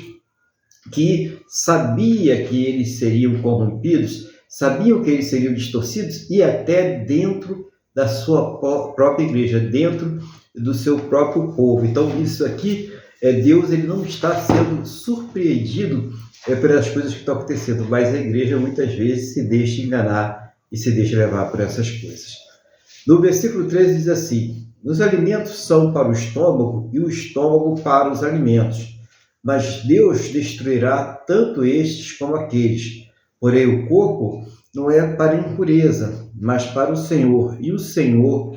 que sabia que eles seriam corrompidos, sabiam que eles seriam distorcidos, e até dentro da sua própria igreja, dentro do seu próprio povo. Então, isso aqui, Deus ele não está sendo surpreendido pelas coisas que estão acontecendo, mas a igreja muitas vezes se deixa enganar e se deixa levar por essas coisas. No versículo 13 diz assim: os alimentos são para o estômago e o estômago para os alimentos, mas Deus destruirá tanto estes como aqueles. Porém, o corpo não é para impureza, mas para o Senhor, e o Senhor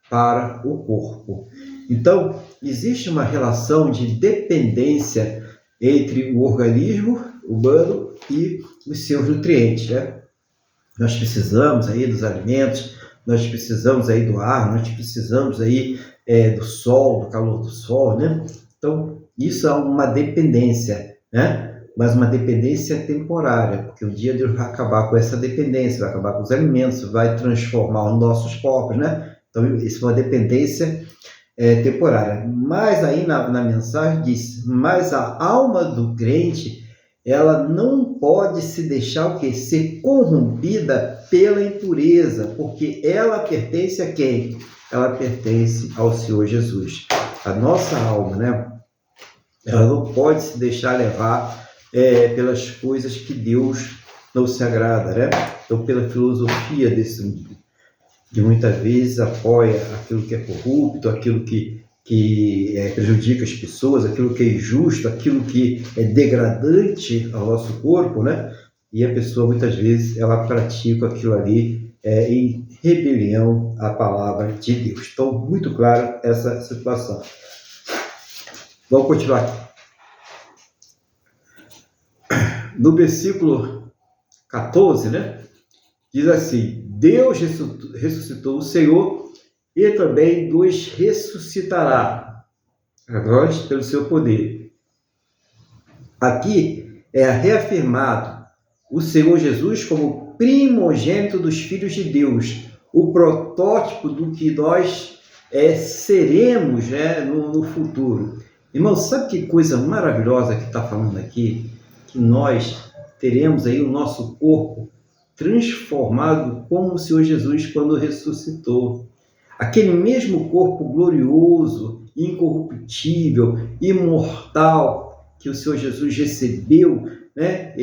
para o corpo. Então, existe uma relação de dependência entre o organismo humano e os seus nutrientes, né? Nós precisamos aí dos alimentos, nós precisamos aí do ar, nós precisamos aí do sol, do calor do sol, né? Então, isso é uma dependência, né? Mas uma dependência temporária, porque um dia Deus vai acabar com essa dependência, vai acabar com os alimentos, vai transformar os nossos corpos, né? Então, isso é uma dependência temporária. Mas aí na mensagem diz: mas a alma do crente, ela não pode se deixar o quê? Ser corrompida pela impureza, porque ela pertence a quem? Ela pertence ao Senhor Jesus. A nossa alma, né? Ela não pode se deixar levar pelas coisas que Deus não se agrada, né? Então, pela filosofia desse mundo, que muitas vezes apoia aquilo que é corrupto, aquilo que prejudica as pessoas, aquilo que é injusto, aquilo que é degradante ao nosso corpo, né? E a pessoa, muitas vezes, ela pratica aquilo ali em rebelião à palavra de Deus. Então, muito claro essa situação. Vamos continuar aqui. No versículo 14, né? Diz assim: Deus ressuscitou o Senhor e também nos ressuscitará a nós pelo seu poder. Aqui é reafirmado o Senhor Jesus como primogênito dos filhos de Deus, o protótipo do que nós seremos, né, no futuro. Irmão, sabe que coisa maravilhosa que está falando aqui? Que nós teremos aí o nosso corpo transformado como o Senhor Jesus quando ressuscitou. Aquele mesmo corpo glorioso, incorruptível, imortal que o Senhor Jesus recebeu, né?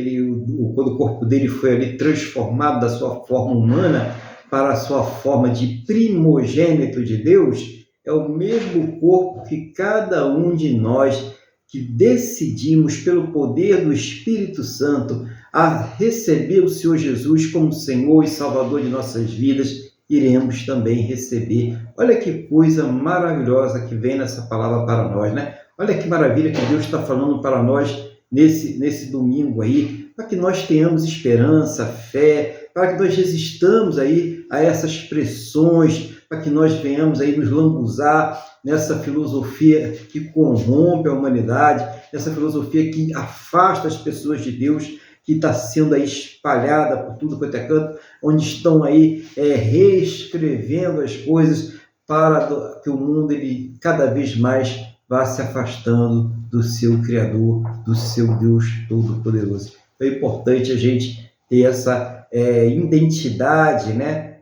Quando o corpo dele foi ali transformado da sua forma humana para a sua forma de primogênito de Deus, é o mesmo corpo que cada um de nós que decidimos pelo poder do Espírito Santo a receber o Senhor Jesus como Senhor e Salvador de nossas vidas, iremos também receber. Olha que coisa maravilhosa que vem nessa palavra para nós, né? Olha que maravilha que Deus está falando para nós nesse domingo aí, para que nós tenhamos esperança, fé, para que nós resistamos aí a essas pressões, para que nós venhamos aí nos lambuzar nessa filosofia que corrompe a humanidade, nessa filosofia que afasta as pessoas de Deus, que está sendo aí espalhada por tudo quanto é canto, onde estão aí reescrevendo as coisas para que o mundo ele cada vez mais vá se afastando do seu Criador, do seu Deus Todo-Poderoso. É importante a gente ter essa identidade, né,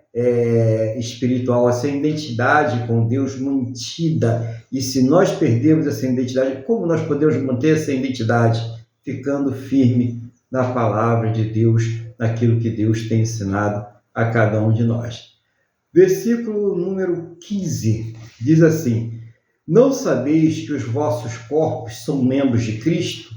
espiritual, essa identidade com Deus mantida. E se nós perdermos essa identidade, como nós podemos manter essa identidade? Ficando firme na palavra de Deus, naquilo que Deus tem ensinado a cada um de nós. Versículo número 15 diz assim: não sabeis que os vossos corpos são membros de Cristo?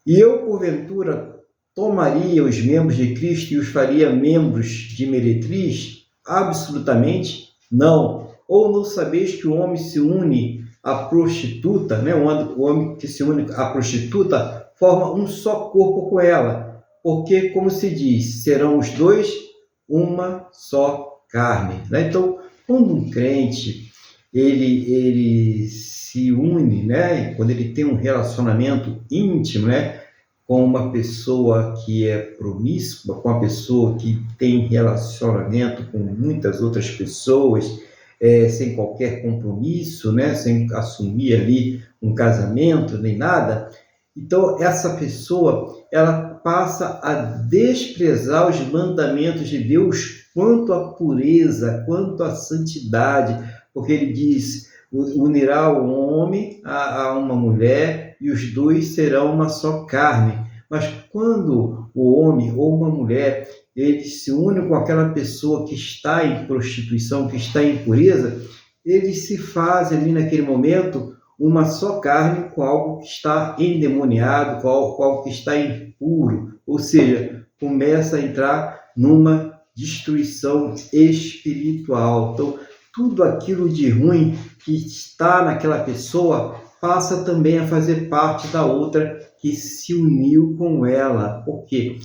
E eu, porventura, tomaria os membros de Cristo e os faria membros de meretriz? Absolutamente não. Ou não sabeis que o homem se une à prostituta, né? O homem que se une à prostituta forma um só corpo com ela, porque, como se diz, serão os dois uma só carne, né? Então, quando um crente ele se une, né? Quando ele tem um relacionamento íntimo, né, com uma pessoa que é promíscua, com uma pessoa que tem relacionamento com muitas outras pessoas, sem qualquer compromisso, né, sem assumir ali um casamento nem nada, então essa pessoa ela passa a desprezar os mandamentos de Deus quanto à pureza, quanto à santidade, porque ele diz: unirá o homem a uma mulher e os dois serão uma só carne. Mas quando o homem ou uma mulher ele se une com aquela pessoa que está em prostituição, que está em impureza, eles se fazem ali naquele momento uma só carne com algo que está endemoniado, com algo que está impuro, ou seja, começa a entrar numa destruição espiritual. Então, tudo aquilo de ruim que está naquela pessoa passa também a fazer parte da outra que se uniu com ela. Por quê?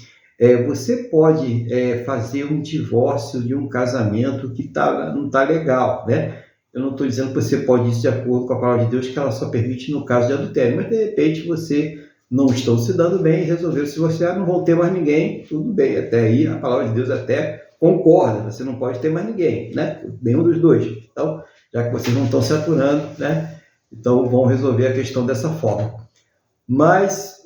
Você pode fazer um divórcio de um casamento que não está legal, né? Eu não estou dizendo que você pode ir de acordo com a palavra de Deus, que ela só permite no caso de adultério, mas de repente você não estão se dando bem e resolveu se divorciar, não vão ter mais ninguém, tudo bem. Até aí a palavra de Deus até concorda, você não pode ter mais ninguém, né? Nenhum dos dois. Então, já que vocês não estão se aturando, né? Então vão resolver a questão dessa forma. Mas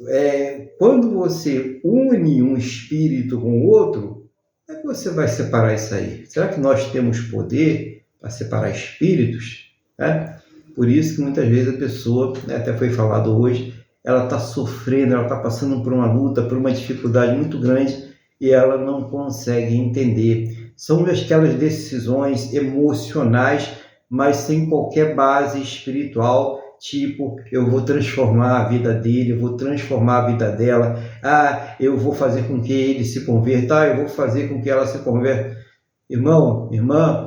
quando você une um espírito com o outro, como é que você vai separar isso aí? Será que nós temos poder para separar espíritos? Né? Por isso que muitas vezes a pessoa, né, até foi falado hoje, ela está sofrendo, ela está passando por uma luta, por uma dificuldade muito grande e ela não consegue entender. São aquelas decisões emocionais, mas sem qualquer base espiritual, tipo, eu vou transformar a vida dele, eu vou transformar a vida dela, eu vou fazer com que ele se converta, eu vou fazer com que ela se converta. Irmão, irmã,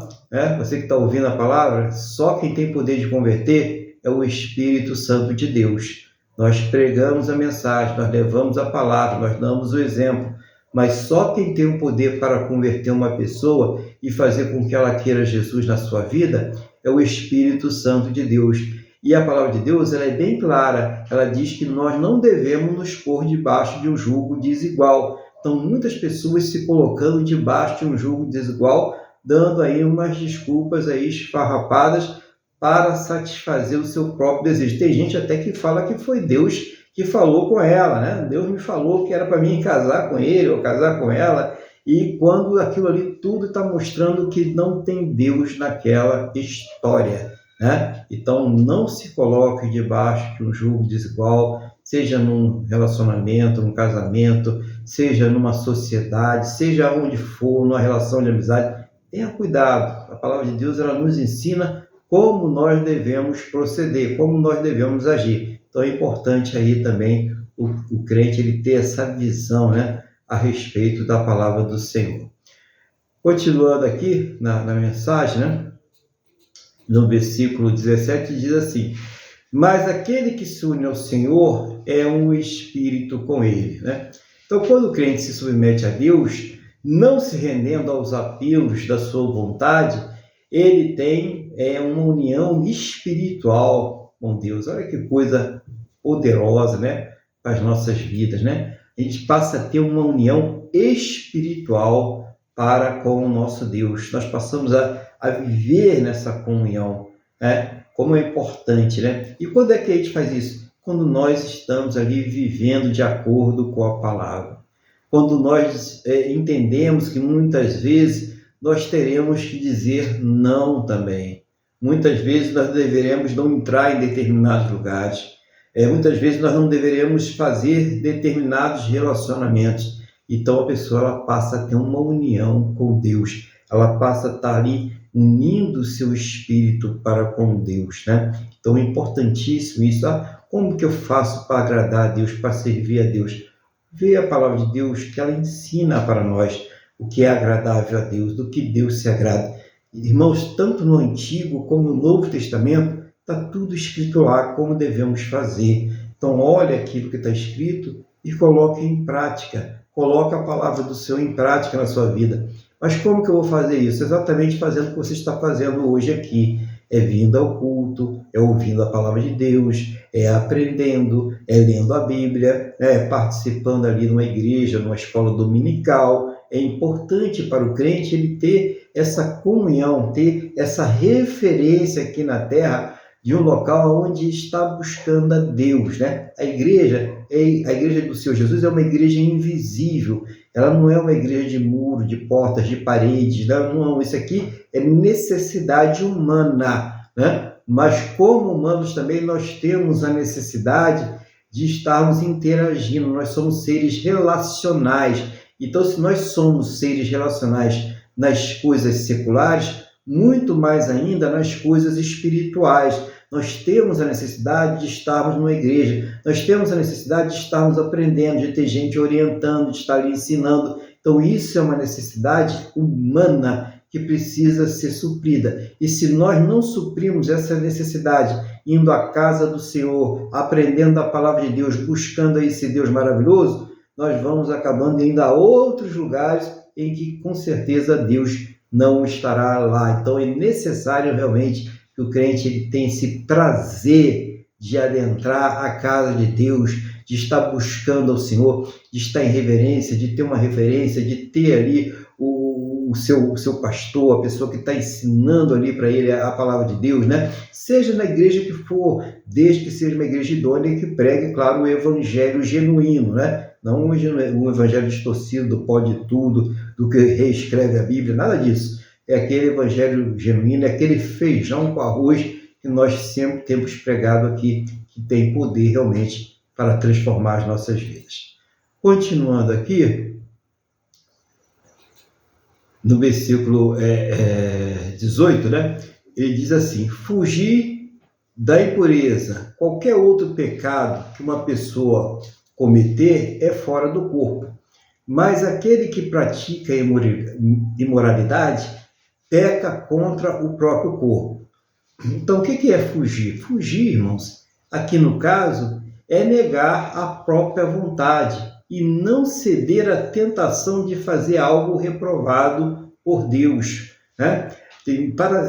você que está ouvindo a palavra, só quem tem poder de converter é o Espírito Santo de Deus. Nós pregamos a mensagem, nós levamos a palavra, nós damos o exemplo, mas só quem tem o poder para converter uma pessoa e fazer com que ela queira Jesus na sua vida é o Espírito Santo de Deus. E a palavra de Deus ela é bem clara, ela diz que nós não devemos nos pôr debaixo de um jugo desigual. Então, muitas pessoas se colocando debaixo de um jugo desigual, dando aí umas desculpas aí esfarrapadas para satisfazer o seu próprio desejo. Tem gente até que fala que foi Deus que falou com ela, né? Deus me falou que era para mim casar com ele ou casar com ela, e quando aquilo ali tudo está mostrando que não tem Deus naquela história, né? Então, não se coloque debaixo de um jugo desigual, seja num relacionamento, num casamento, seja numa sociedade, seja onde for, numa relação de amizade. Tenha cuidado. A palavra de Deus ela nos ensina como nós devemos proceder, como nós devemos agir. Então, é importante aí também o crente ele ter essa visão, né, a respeito da palavra do Senhor. Continuando aqui na mensagem, né, no versículo 17, diz assim: mas aquele que se une ao Senhor é um espírito com ele, né? Então, quando o crente se submete a Deus, não se rendendo aos apelos da sua vontade, ele tem uma união espiritual com Deus. Olha que coisa poderosa, né, para as nossas vidas, né? A gente passa a ter uma união espiritual para com o nosso Deus. Nós passamos a viver nessa comunhão, né? Como é importante, né? E quando é que a gente faz isso? Quando nós estamos ali vivendo de acordo com a palavra. Quando nós entendemos que muitas vezes nós teremos que dizer não também. Muitas vezes nós deveremos não entrar em determinados lugares. Muitas vezes nós não deveremos fazer determinados relacionamentos. Então a pessoa ela passa a ter uma união com Deus. Ela passa a estar ali unindo o seu espírito para com Deus, né? Então é importantíssimo isso. Como que eu faço para agradar a Deus, para servir a Deus? Vê a palavra de Deus que ela ensina para nós o que é agradável a Deus, do que Deus se agrada. Irmãos, tanto no Antigo como no Novo Testamento, está tudo escrito lá como devemos fazer. Então, olha aquilo que está escrito e coloque em prática. Coloque a palavra do Senhor em prática na sua vida. Mas como que eu vou fazer isso? Exatamente fazendo o que você está fazendo hoje aqui. É vindo ao culto, é ouvindo a palavra de Deus, é aprendendo, é lendo a Bíblia, é participando ali numa igreja, numa escola dominical. É importante para o crente ele ter essa comunhão, ter essa referência aqui na terra de um local onde está buscando a Deus, né? A igreja do Senhor Jesus é uma igreja invisível. Ela não é uma igreja de muro, de portas, de paredes. Não, isso aqui é necessidade humana, né? Mas como humanos também nós temos a necessidade de estarmos interagindo. Nós somos seres relacionais. Então, se nós somos seres relacionais nas coisas seculares, muito mais ainda nas coisas espirituais. Nós temos a necessidade de estarmos numa igreja, nós temos a necessidade de estarmos aprendendo, de ter gente orientando, de estar ali ensinando. Então, isso é uma necessidade humana que precisa ser suprida. E se nós não suprimos essa necessidade, indo à casa do Senhor, aprendendo a palavra de Deus, buscando esse Deus maravilhoso, nós vamos acabando indo a outros lugares em que, com certeza, Deus não estará lá. Então, é necessário realmente que o crente ele tenha esse prazer de adentrar a casa de Deus, de estar buscando ao Senhor, de estar em reverência, de ter uma referência, de ter ali o seu pastor, a pessoa que está ensinando ali para ele a palavra de Deus, né? Seja na igreja que for, desde que seja uma igreja idônea e que pregue, claro, o evangelho genuíno, né? Não um evangelho distorcido do pode tudo, do que reescreve a Bíblia, nada disso. É aquele evangelho genuíno, é aquele feijão com arroz que nós sempre temos pregado aqui, que tem poder realmente para transformar as nossas vidas. Continuando aqui, no versículo 18, né? Ele diz assim: fugir da impureza. Qualquer outro pecado que uma pessoa cometer é fora do corpo. Mas aquele que pratica imoralidade peca contra o próprio corpo. Então, o que é fugir? Fugir, irmãos, aqui no caso, é negar a própria vontade e não ceder à tentação de fazer algo reprovado por Deus, né?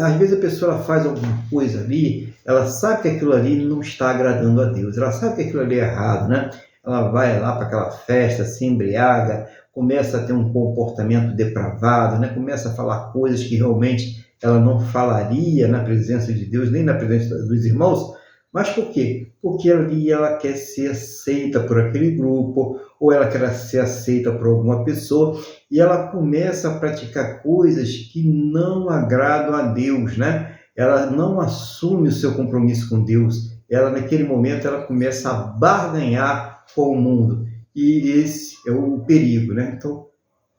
Às vezes a pessoa faz alguma coisa ali, ela sabe que aquilo ali não está agradando a Deus, ela sabe que aquilo ali é errado, né? Ela vai lá para aquela festa, se embriaga, começa a ter um comportamento depravado, né? Começa a falar coisas que realmente ela não falaria na presença de Deus, nem na presença dos irmãos. Mas por quê? Porque ali ela quer ser aceita por aquele grupo, ou ela quer ser aceita por alguma pessoa, e ela começa a praticar coisas que não agradam a Deus, né? Ela não assume o seu compromisso com Deus. Ela, naquele momento, ela começa a barganhar com o mundo. E esse é o perigo, né? Então, o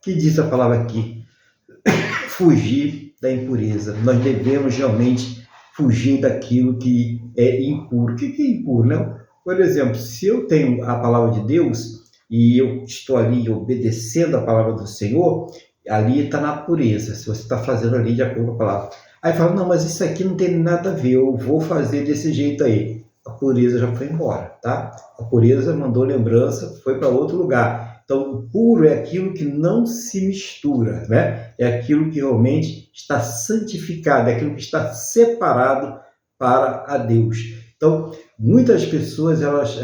que diz a palavra aqui? Fugir da impureza. Nós devemos realmente fugir daquilo que é impuro. O que é impuro, né? Por exemplo, se eu tenho a palavra de Deus e eu estou ali obedecendo a palavra do Senhor, ali está na pureza. Se você está fazendo ali de acordo com a palavra. Aí fala, não, mas isso aqui não tem nada a ver, eu vou fazer desse jeito aí. A pureza já foi embora, tá? A pureza mandou lembrança, foi para outro lugar. Então, o puro é aquilo que não se mistura, né? É aquilo que realmente está santificado, é aquilo que está separado para a Deus. Então, muitas pessoas, elas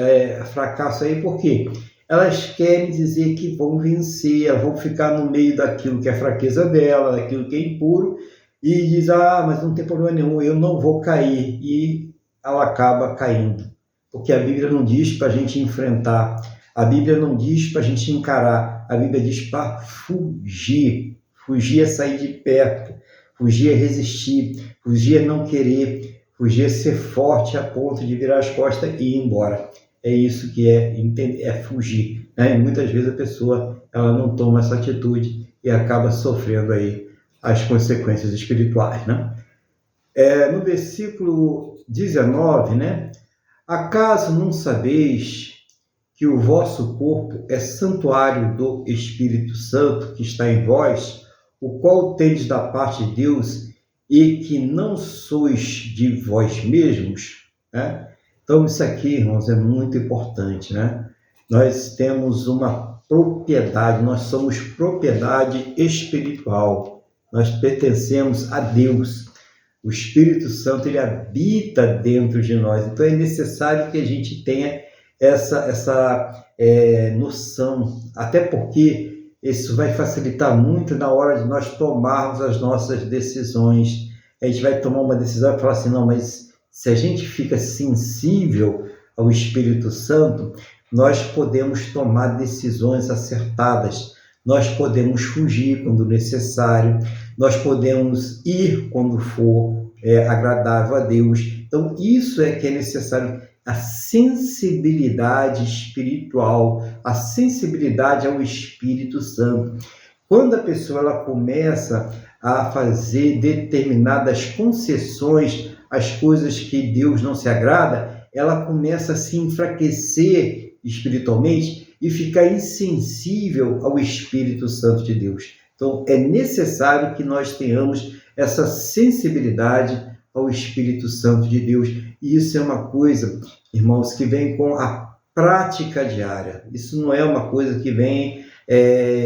fracassam aí porque elas querem dizer que vão vencer, elas vão ficar no meio daquilo que é fraqueza dela, daquilo que é impuro, e diz, mas não tem problema nenhum, eu não vou cair. E ela acaba caindo. Porque a Bíblia não diz para a gente enfrentar, a Bíblia não diz para a gente encarar, a Bíblia diz para fugir. Fugir é sair de perto, fugir é resistir, fugir é não querer, fugir é ser forte a ponto de virar as costas e ir embora. É isso que é fugir, né? E muitas vezes a pessoa ela não toma essa atitude e acaba sofrendo aí as consequências espirituais, né? No versículo 19, né? Acaso não sabeis que o vosso corpo é santuário do Espírito Santo que está em vós, o qual tendes da parte de Deus e que não sois de vós mesmos, né? Então isso aqui, irmãos, é muito importante, né? Nós temos uma propriedade, nós somos propriedade espiritual, nós pertencemos a Deus. O Espírito Santo, ele habita dentro de nós, então é necessário que a gente tenha essa noção, até porque isso vai facilitar muito na hora de nós tomarmos as nossas decisões. A gente vai tomar uma decisão e falar assim, não, mas se a gente fica sensível ao Espírito Santo, nós podemos tomar decisões acertadas, nós podemos fugir quando necessário, nós podemos ir quando for agradável a Deus. Então, isso é que é necessário, a sensibilidade espiritual, a sensibilidade ao Espírito Santo. Quando a pessoa ela começa a fazer determinadas concessões às coisas que Deus não se agrada, ela começa a se enfraquecer espiritualmente e ficar insensível ao Espírito Santo de Deus. Então, é necessário que nós tenhamos essa sensibilidade ao Espírito Santo de Deus. E isso é uma coisa, irmãos, que vem com a prática diária. Isso não é uma coisa que vem,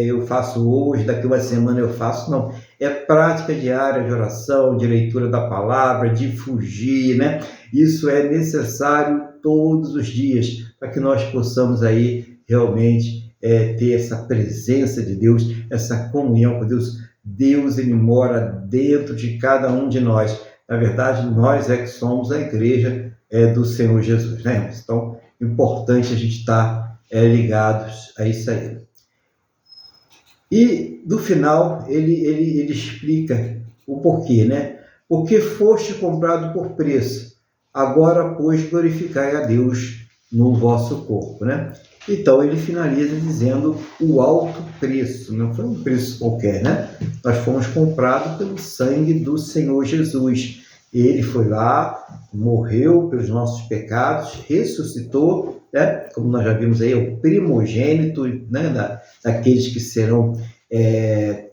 eu faço hoje, daqui uma semana eu faço, não. É prática diária de oração, de leitura da palavra, de fugir, né? Isso é necessário todos os dias para que nós possamos aí realmente ter essa presença de Deus, essa comunhão com Deus. Deus, ele mora dentro de cada um de nós. Na verdade, nós é que somos a igreja do Senhor Jesus, né? Então, é importante a gente estar ligados a isso aí. E, no final, ele explica o porquê, né? Porque foste comprado por preço, agora, pois, glorificai a Deus no vosso corpo, né? Então, ele finaliza dizendo o alto preço, não foi um preço qualquer, né? Nós fomos comprados pelo sangue do Senhor Jesus. Ele foi lá, morreu pelos nossos pecados, ressuscitou, né? Como nós já vimos aí, é o primogênito, né? Daqueles que serão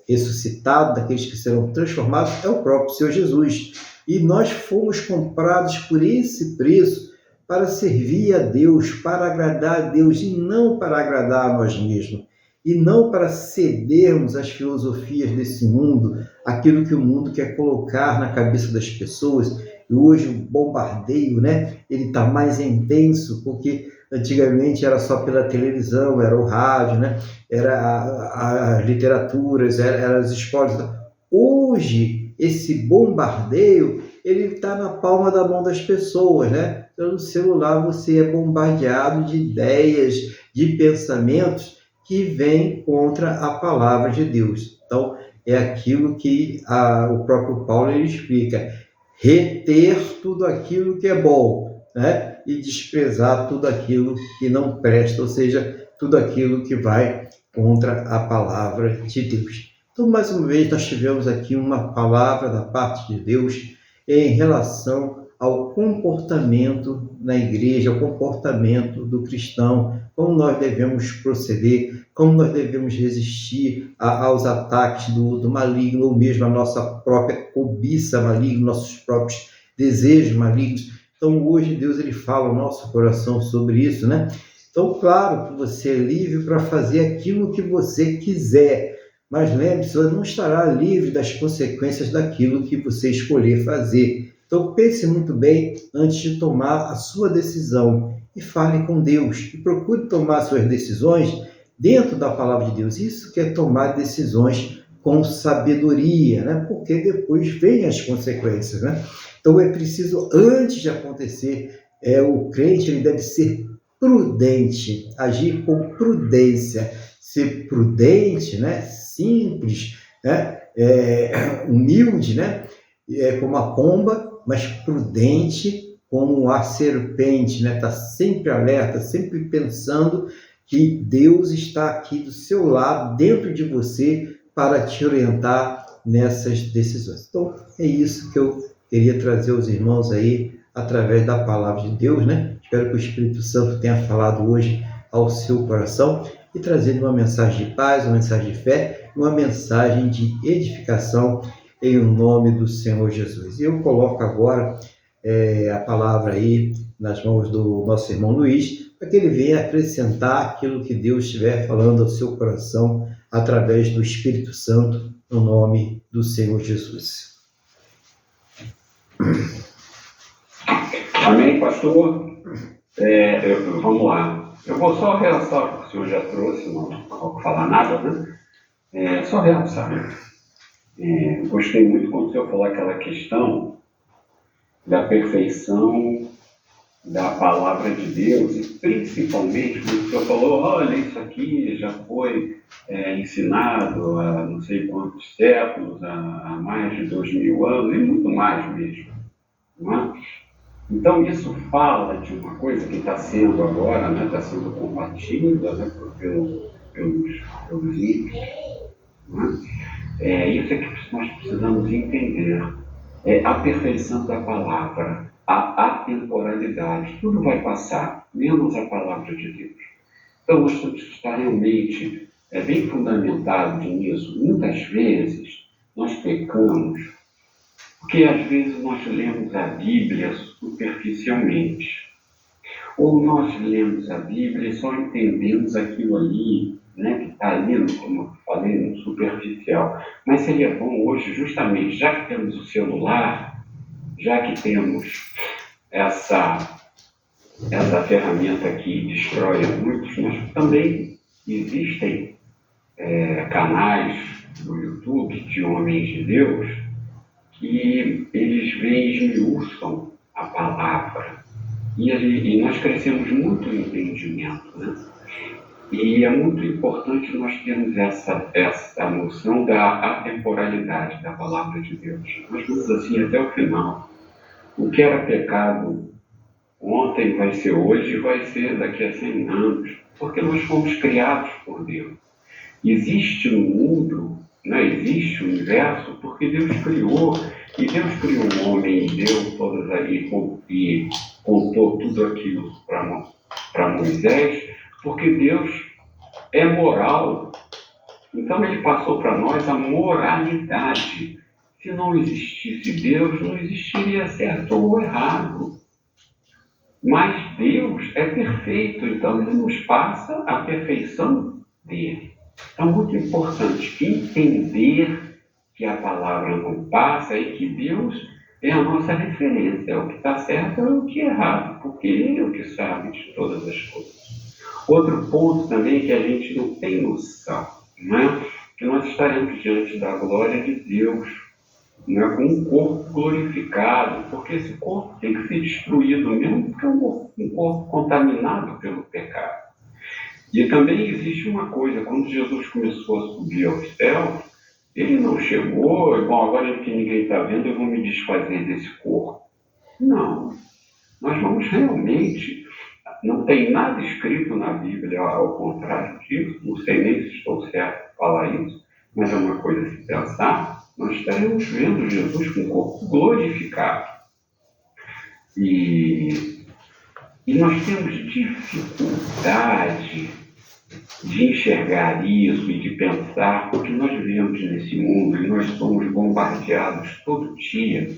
ressuscitados, daqueles que serão transformados, é o próprio Senhor Jesus. E nós fomos comprados por esse preço para servir a Deus, para agradar a Deus e não para agradar a nós mesmos. E não para cedermos às filosofias desse mundo, aquilo que o mundo quer colocar na cabeça das pessoas. E hoje o bombardeio, né, ele está mais intenso, porque antigamente era só pela televisão, era o rádio, né, era as literaturas, eram as escolas. Hoje, esse bombardeio, ele está na palma da mão das pessoas, né? Então, no celular você é bombardeado de ideias, de pensamentos que vêm contra a palavra de Deus. Então, é aquilo que o próprio Paulo ele explica: reter tudo aquilo que é bom, né? E desprezar tudo aquilo que não presta, ou seja, tudo aquilo que vai contra a palavra de Deus. Então, mais uma vez, nós tivemos aqui uma palavra da parte de Deus em relação ao comportamento na igreja, ao comportamento do cristão, como nós devemos proceder, como nós devemos resistir aos ataques do maligno, ou mesmo a nossa própria cobiça maligna, nossos próprios desejos malignos. Então, hoje, Deus ele fala ao nosso coração sobre isso, né? Então, claro que você é livre para fazer aquilo que você quiser, mas lembre-se, você não estará livre das consequências daquilo que você escolher fazer. Então, pense muito bem antes de tomar a sua decisão e fale com Deus. E procure tomar suas decisões dentro da palavra de Deus. Isso que é tomar decisões com sabedoria, né? Porque depois vêm as consequências, né? Então, é preciso, antes de acontecer, o crente ele deve ser prudente, agir com prudência, ser prudente, né? Simples, né? Humilde, né? Como a pomba, mas prudente como a serpente, né? Está sempre alerta, sempre pensando que Deus está aqui do seu lado, dentro de você, para te orientar nessas decisões. Então, é isso que eu queria trazer aos irmãos aí, através da palavra de Deus, né? Espero que o Espírito Santo tenha falado hoje ao seu coração e trazido uma mensagem de paz, uma mensagem de fé, uma mensagem de edificação em nome do Senhor Jesus. E eu coloco agora a palavra aí nas mãos do nosso irmão Luiz, para que ele venha acrescentar aquilo que Deus estiver falando ao seu coração através do Espírito Santo, no nome do Senhor Jesus.
Amém, pastor? Vamos lá. Eu vou só realçar o que o senhor já trouxe, não vou falar nada, né? Só realçar. Gostei muito quando o senhor falou aquela questão da perfeição da palavra de Deus, e principalmente quando o senhor falou, olha, isso aqui já foi ensinado há não sei quantos séculos, há mais de 2000 anos, e muito mais mesmo. Não é? Então, isso fala de uma coisa que está sendo agora, né, está sendo combatida, né, pelos ímpios. Isso é que nós precisamos entender. A perfeição da palavra, a atemporalidade, tudo vai passar, menos a palavra de Deus. Então, nós temos que estar realmente bem fundamentados nisso. Muitas vezes, nós pecamos, porque às vezes nós lemos a Bíblia superficialmente. Ou nós lemos a Bíblia e só entendemos aquilo ali, né, que está ali, como eu falei, no superficial. Mas seria bom hoje, justamente, já que temos o celular, já que temos essa ferramenta que destrói muitos, mas também existem canais no YouTube de homens de Deus que eles vêm e esmiuçam a palavra. E nós crescemos muito no entendimento, né? E é muito importante nós termos essa noção da atemporalidade da palavra de Deus. Nós vamos assim até o final. O que era pecado ontem vai ser hoje e vai ser daqui a 100 anos, porque nós fomos criados por Deus. Existe no mundo, né, existe o universo, porque Deus criou, e Deus criou o homem e deu todas ali, e contou tudo aquilo para Moisés, porque Deus é moral. Então ele passou para nós a moralidade. Se não existisse Deus, não existiria certo ou errado. Mas Deus é perfeito, então ele nos passa a perfeição dele. Então, muito importante entender que a palavra não passa e que Deus é a nossa referência. O que está certo é o que é errado, porque Ele é o que sabe de todas as coisas. Outro ponto também que a gente não tem noção, né? Que nós estaremos diante da glória de Deus, né? Com um corpo glorificado, porque esse corpo tem que ser destruído mesmo, porque é um corpo contaminado pelo pecado. E também existe uma coisa, quando Jesus começou a subir ao céu, ele não chegou, bom, agora que ninguém está vendo, eu vou me desfazer desse corpo. Não, nós vamos realmente, não tem nada escrito na Bíblia ao contrário disso, não sei nem se estou certo em falar isso, mas é uma coisa a se pensar, nós estaremos vendo Jesus com o corpo glorificado. E nós temos dificuldade de enxergar isso e de pensar, porque nós vivemos nesse mundo e nós somos bombardeados todo dia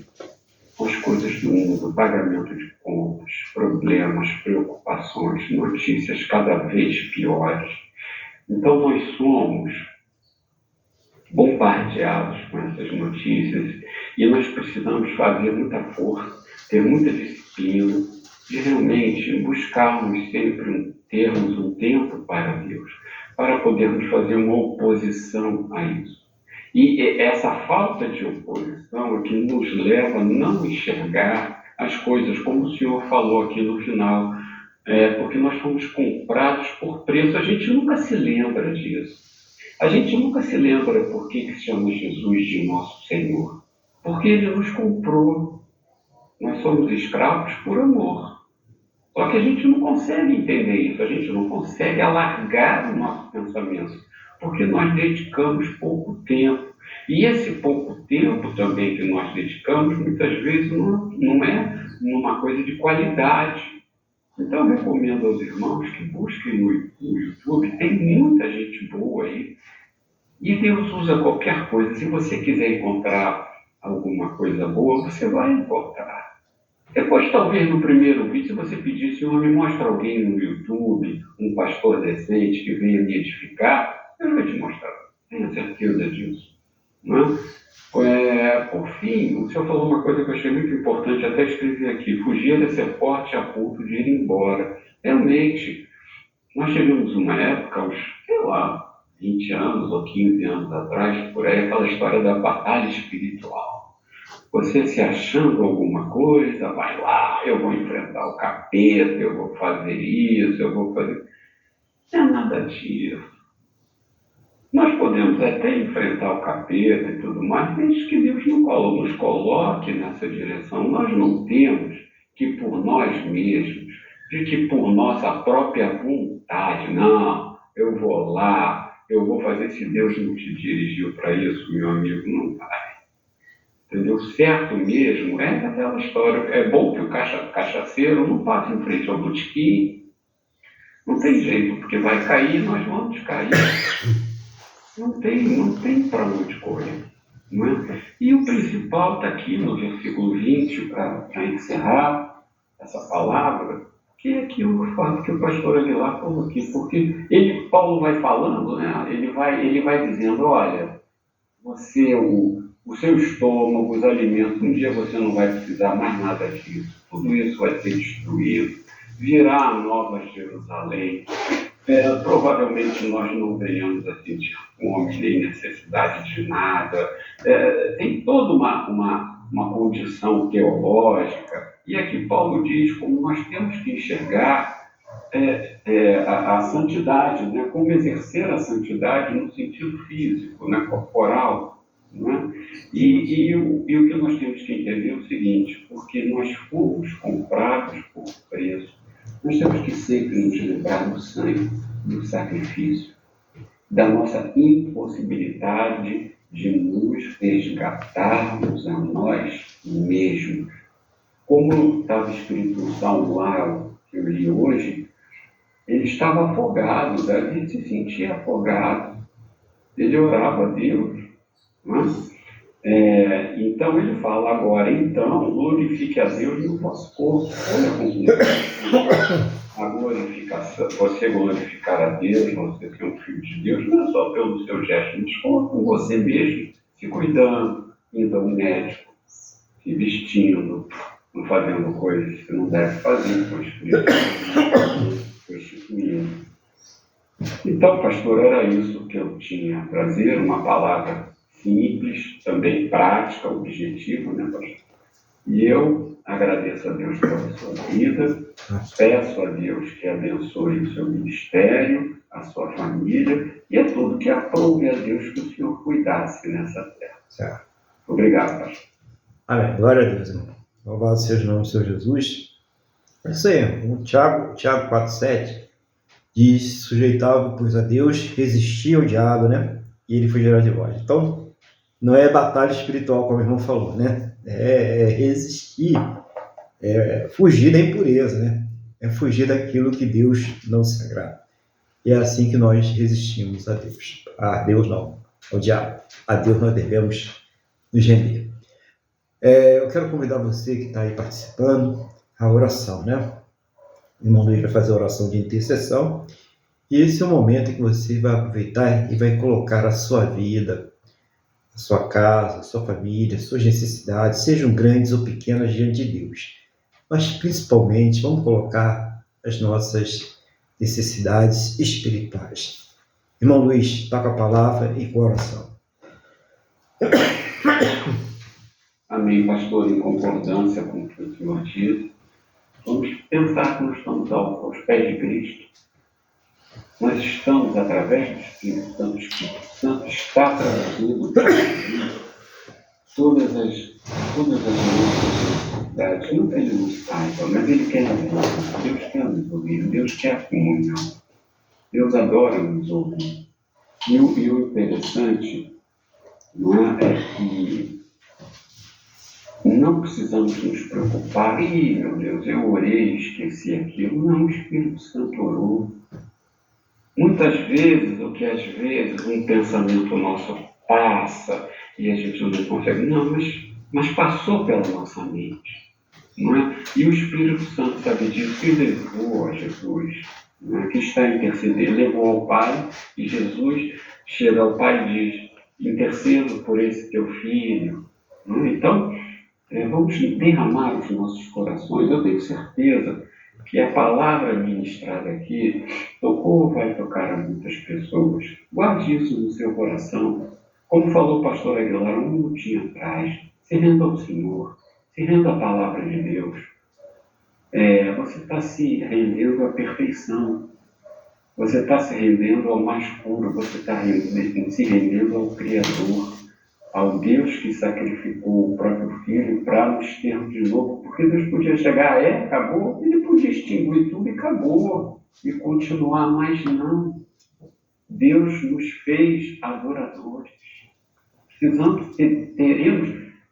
com as coisas do mundo, pagamento de contas, problemas, preocupações, notícias cada vez piores. Então nós somos bombardeados com essas notícias e nós precisamos fazer muita força, ter muita disciplina, de realmente buscarmos sempre termos um tempo para Deus, para podermos fazer uma oposição a isso. E essa falta de oposição é que nos leva a não enxergar as coisas, como o senhor falou aqui no final, porque nós fomos comprados por preço, a gente nunca se lembra disso. A gente nunca se lembra por que se chama Jesus de nosso Senhor. Porque Ele nos comprou. Nós somos escravos por amor. Só que a gente não consegue entender isso, a gente não consegue alargar o nosso pensamento, porque nós dedicamos pouco tempo. E esse pouco tempo também que nós dedicamos, muitas vezes não é numa coisa de qualidade. Então eu recomendo aos irmãos que busquem no YouTube, tem muita gente boa aí, e Deus usa qualquer coisa. Se você quiser encontrar alguma coisa boa, você vai encontrar. Depois, talvez, no primeiro vídeo, se você pedir, Senhor, me mostra alguém no YouTube, um pastor decente que venha me edificar, eu vou te mostrar. Tenha certeza disso. Não é? Por fim, o Senhor falou uma coisa que eu achei muito importante, até escrevi aqui: fugir de ser forte a ponto de ir embora. Realmente, nós tivemos uma época, uns, 20 anos ou 15 anos atrás, por aí, aquela história da batalha espiritual. Você se achando alguma coisa, vai lá, eu vou enfrentar o capeta, eu vou fazer isso, eu vou fazer... Não é nada disso. Nós podemos até enfrentar o capeta e tudo mais, desde que Deus nos coloque nessa direção. Nós não temos que por nós mesmos, de que por nossa própria vontade, não, eu vou lá, eu vou fazer. Se Deus não te dirigiu para isso, meu amigo, não vai. Entendeu? Certo mesmo é aquela história. É bom que o cachaceiro não passe em frente ao botequim. Não tem jeito, porque vai cair, nós vamos cair. Não tem para onde correr. Não é? E o principal está aqui no versículo 20, para encerrar essa palavra, que é aquilo que o pastor Aguilar falou aqui. Porque Paulo vai falando, né? ele vai dizendo, olha, você, o seu estômago, os alimentos, um dia você não vai precisar mais nada disso. Tudo isso vai ser destruído. Virá a nova Jerusalém. Provavelmente nós não venhamos a sentir fome, nem necessidade de nada. Tem toda uma condição teológica. E aqui Paulo diz como nós temos que enxergar a santidade, né? Como exercer a santidade no sentido físico, né? Corporal. Não é? E o que nós temos que entender é o seguinte: porque nós fomos comprados por preço, nós temos que sempre nos lembrar do sangue, do sacrifício, da nossa impossibilidade de nos resgatarmos a nós mesmos. Como estava escrito no Salmo lá, que eu li hoje, ele estava afogado, Davi se sentia afogado, ele orava a Deus. Então ele fala agora, então glorifique a Deus no vosso corpo. Olha como a glorificação, você glorificar a Deus, você ser um filho de Deus, não é só pelo seu gesto, mas com você mesmo, se cuidando, indo ao médico, se vestindo, não fazendo coisas que não deve fazer, com o Espírito constituindo. Então, pastor, era isso que eu tinha a trazer, uma palavra simples, também prática, objetiva, né, pastor? E eu agradeço a Deus pela sua vida, peço a Deus que abençoe o seu ministério, a sua família, e é tudo que aprove a Deus que o Senhor cuidasse nessa terra.
Certo.
Obrigado, pastor.
Amém. Glória a Deus, irmão. Louvado seja o nome do Senhor Jesus. É isso aí. O Tiago 4,7 diz: sujeitava-vos a Deus, resistia ao diabo, né? E ele fugirá de vós. Então, não é batalha espiritual, como o irmão falou, né? É resistir, é fugir da impureza, né? É fugir daquilo que Deus não se agrada. E é assim que nós resistimos a Deus. A Deus não, ao diabo. A Deus nós devemos nos render. Eu quero convidar você que está aí participando à oração, né? O irmão Luiz vai fazer a oração de intercessão. E esse é o momento em que você vai aproveitar e vai colocar a sua vida, a sua casa, a sua família, as suas necessidades, sejam grandes ou pequenas, diante de Deus. Mas, principalmente, vamos colocar as nossas necessidades espirituais. Irmão Luiz, toca a palavra e com a oração.
Amém, pastor, em concordância com o que o Senhor diz. Vamos pensar que nós estamos aos pés de Cristo. Nós estamos, através do Espírito Santo, o Espírito Santo está traduzindo todas as necessidades. Não que ele nos saiba, mas ele quer nos ouvir. Deus quer nos ouvir, Deus quer a comunhão. Deus adora nos ouvir. E o interessante, não é que não precisamos nos preocupar. Meu Deus, eu orei e esqueci aquilo. Não, o Espírito Santo orou. Muitas vezes, às vezes, um pensamento nosso passa e a gente não consegue. Não, mas passou pela nossa mente. Não é? E o Espírito Santo sabe disso, que levou a Jesus, não é? Que está intercedendo, levou ao Pai, e Jesus chega ao Pai e diz: intercedo por esse teu filho. Não é? Então, vamos derramar os nossos corações. Eu tenho certeza que a palavra ministrada aqui tocou ou vai tocar a muitas pessoas. Guarde isso no seu coração. Como falou o pastor Aguilar um minutinho atrás, se renda ao Senhor, se renda à palavra de Deus. Você está se rendendo à perfeição. Você está se rendendo ao mais puro. Você está se rendendo ao Criador, ao Deus que sacrificou o próprio Filho para nos ter de novo. Porque Deus podia chegar, acabou, ele podia extinguir tudo e acabou, e continuar, mas não. Deus nos fez adoradores.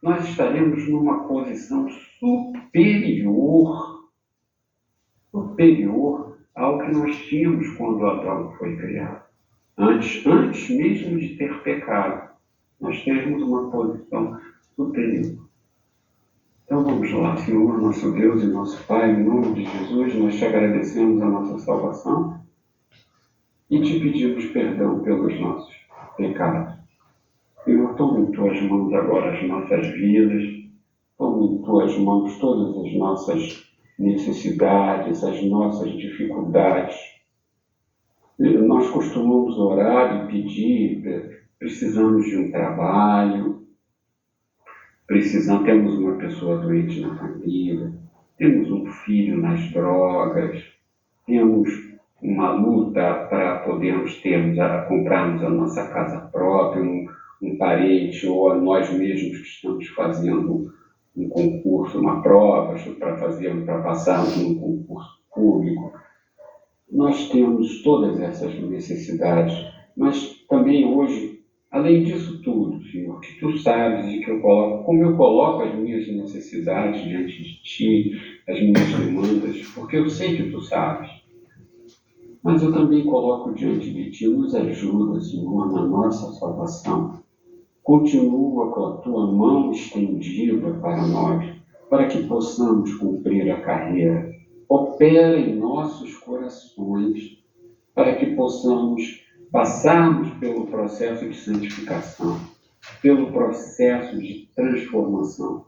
Nós estaremos numa posição superior ao que nós tínhamos quando Adão foi criado. Antes mesmo de ter pecado, nós teremos uma posição superior. Então vamos lá, Senhor, nosso Deus e nosso Pai, em nome de Jesus, nós te agradecemos a nossa salvação e te pedimos perdão pelos nossos pecados. Senhor, toma em tuas mãos agora as nossas vidas, toma em tuas mãos todas as nossas necessidades, as nossas dificuldades. Nós costumamos orar e pedir, precisamos de um trabalho, temos uma pessoa doente na família, temos um filho nas drogas, temos uma luta para podermos comprarmos a nossa casa própria, um parente ou nós mesmos que estamos fazendo um concurso, uma prova para passarmos num concurso público. Nós temos todas essas necessidades, mas também hoje, além disso tudo, Senhor, que Tu sabes e que como eu coloco as minhas necessidades diante de Ti, as minhas demandas, porque eu sei que Tu sabes. Mas eu também coloco diante de Ti, nos ajuda, Senhor, na nossa salvação. Continua com a Tua mão estendida para nós, para que possamos cumprir a carreira. Opera em nossos corações, para que possamos passarmos pelo processo de santificação, pelo processo de transformação.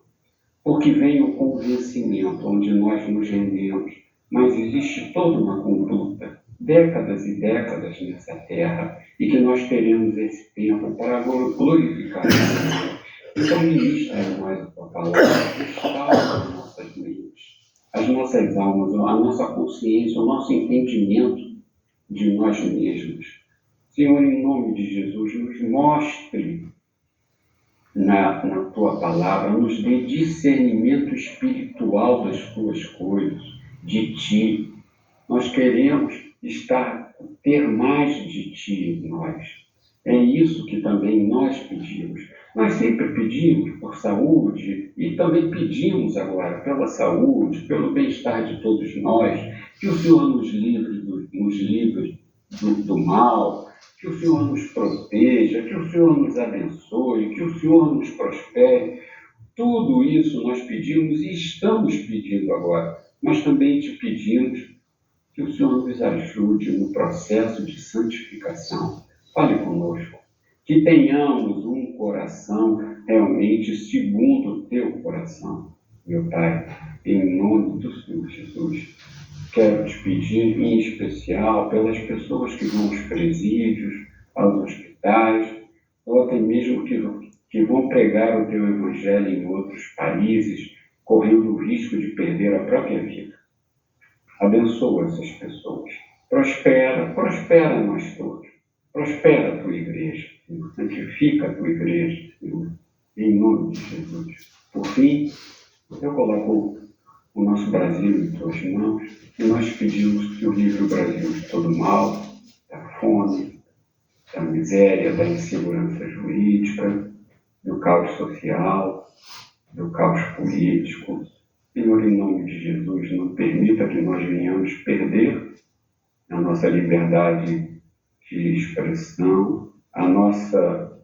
Porque vem o convencimento, onde nós nos rendemos, mas existe toda uma conduta, décadas e décadas nessa terra, e que nós teremos esse tempo para glorificar a Deus. Então, ministra em nós a Tua palavra, restaura as nossas mentes, as nossas almas, a nossa consciência, o nosso entendimento de nós mesmos. Senhor, em nome de Jesus, nos mostre na Tua palavra, nos dê discernimento espiritual das Tuas coisas, de Ti. Nós queremos ter mais de Ti em nós. É isso que também nós pedimos. Nós sempre pedimos por saúde e também pedimos agora pela saúde, pelo bem-estar de todos nós, que o Senhor nos livre do mal, que o Senhor nos proteja, que o Senhor nos abençoe, que o Senhor nos prospere. Tudo isso nós pedimos e estamos pedindo agora, mas também te pedimos que o Senhor nos ajude no processo de santificação. Fale conosco, que tenhamos um coração realmente segundo o Teu coração. Meu Pai, em nome do Senhor Jesus, quero te pedir em especial pelas pessoas que vão aos presídios, aos hospitais, ou até mesmo que vão pregar o Teu Evangelho em outros países, correndo o risco de perder a própria vida. Abençoa essas pessoas. prospera nós todos. Prospera a tua igreja, Senhor. Santifica a tua igreja, Senhor. Em nome de Jesus. Por fim, eu coloco o nosso Brasil em tuas mãos e nós pedimos que o livre o Brasil de todo mal, da fome, da miséria, da insegurança jurídica, do caos social, do caos político. Senhor, em nome de Jesus, não permita que nós venhamos perder a nossa liberdade de expressão, a nossa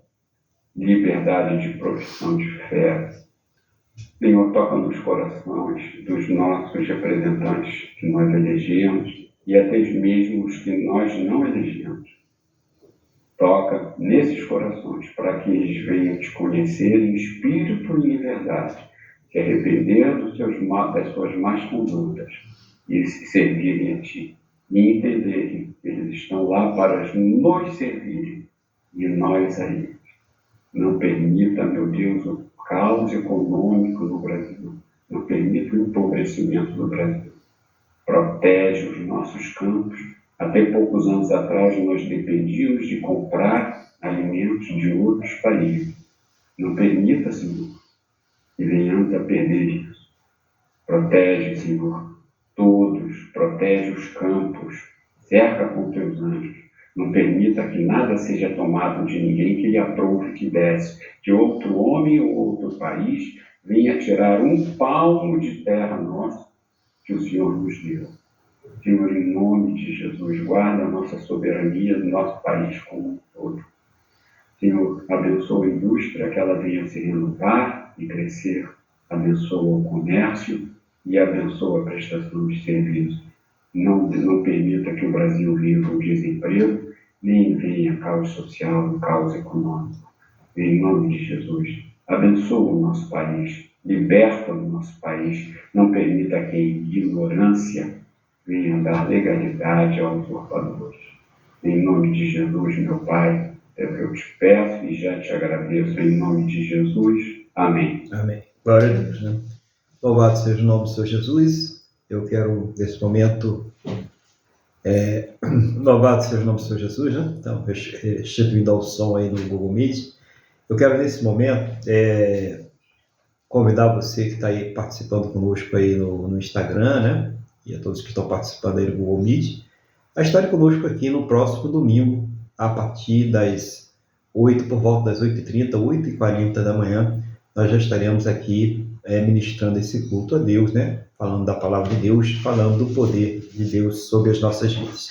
liberdade de profissão de fé. Senhor, toca nos corações dos nossos representantes que nós elegemos e até mesmo os que nós não elegemos. Toca nesses corações para que eles venham te conhecer em espírito e em verdade, se arrepender das suas más condutas e se servirem a Ti. E entenderem que eles estão lá para nos servirem e nós a eles. Não permita, meu Deus, o caos econômico no Brasil. Não permita o empobrecimento do Brasil. Protege os nossos campos. Até poucos anos atrás nós dependíamos de comprar alimentos de outros países. Não permita, Senhor, que venhamos a perder isso. Protege, Senhor, todos. Protege os campos. Cerca com teus anjos. Não permita que nada seja tomado de ninguém que lhe aprove que desse, que outro homem ou outro país venha tirar um palmo de terra nossa que o Senhor nos deu. Senhor, em nome de Jesus, guarda a nossa soberania do nosso país como um todo. Senhor, abençoa a indústria, que ela venha se renovar e crescer. Abençoa o comércio e abençoa a prestação de serviços. Não permita que o Brasil viva o desemprego, nem venha caos social, caos econômico. Em nome de Jesus, abençoa o nosso país, liberta o nosso país, não permita que a ignorância venha dar legalidade aos usurpadores. Em nome de Jesus, meu Pai, é o que eu te peço e já te agradeço, em nome de Jesus. Amém.
Amém. Glória a Deus, né? Louvado seja o nome do Senhor Jesus. Eu quero, nesse momento, louvado seja o nome do Senhor Jesus, né? Então, restituindo ao som aí no Google Meet. Eu quero, nesse momento, convidar você que está aí participando conosco aí no Instagram, né? E a todos que estão participando aí no Google Meet, a estarem conosco aqui no próximo domingo, a partir das 8, por volta das 8h30, 8h40 da manhã, nós já estaremos aqui ministrando esse culto a Deus, né? Falando da palavra de Deus, falando do poder de Deus sobre as nossas vidas.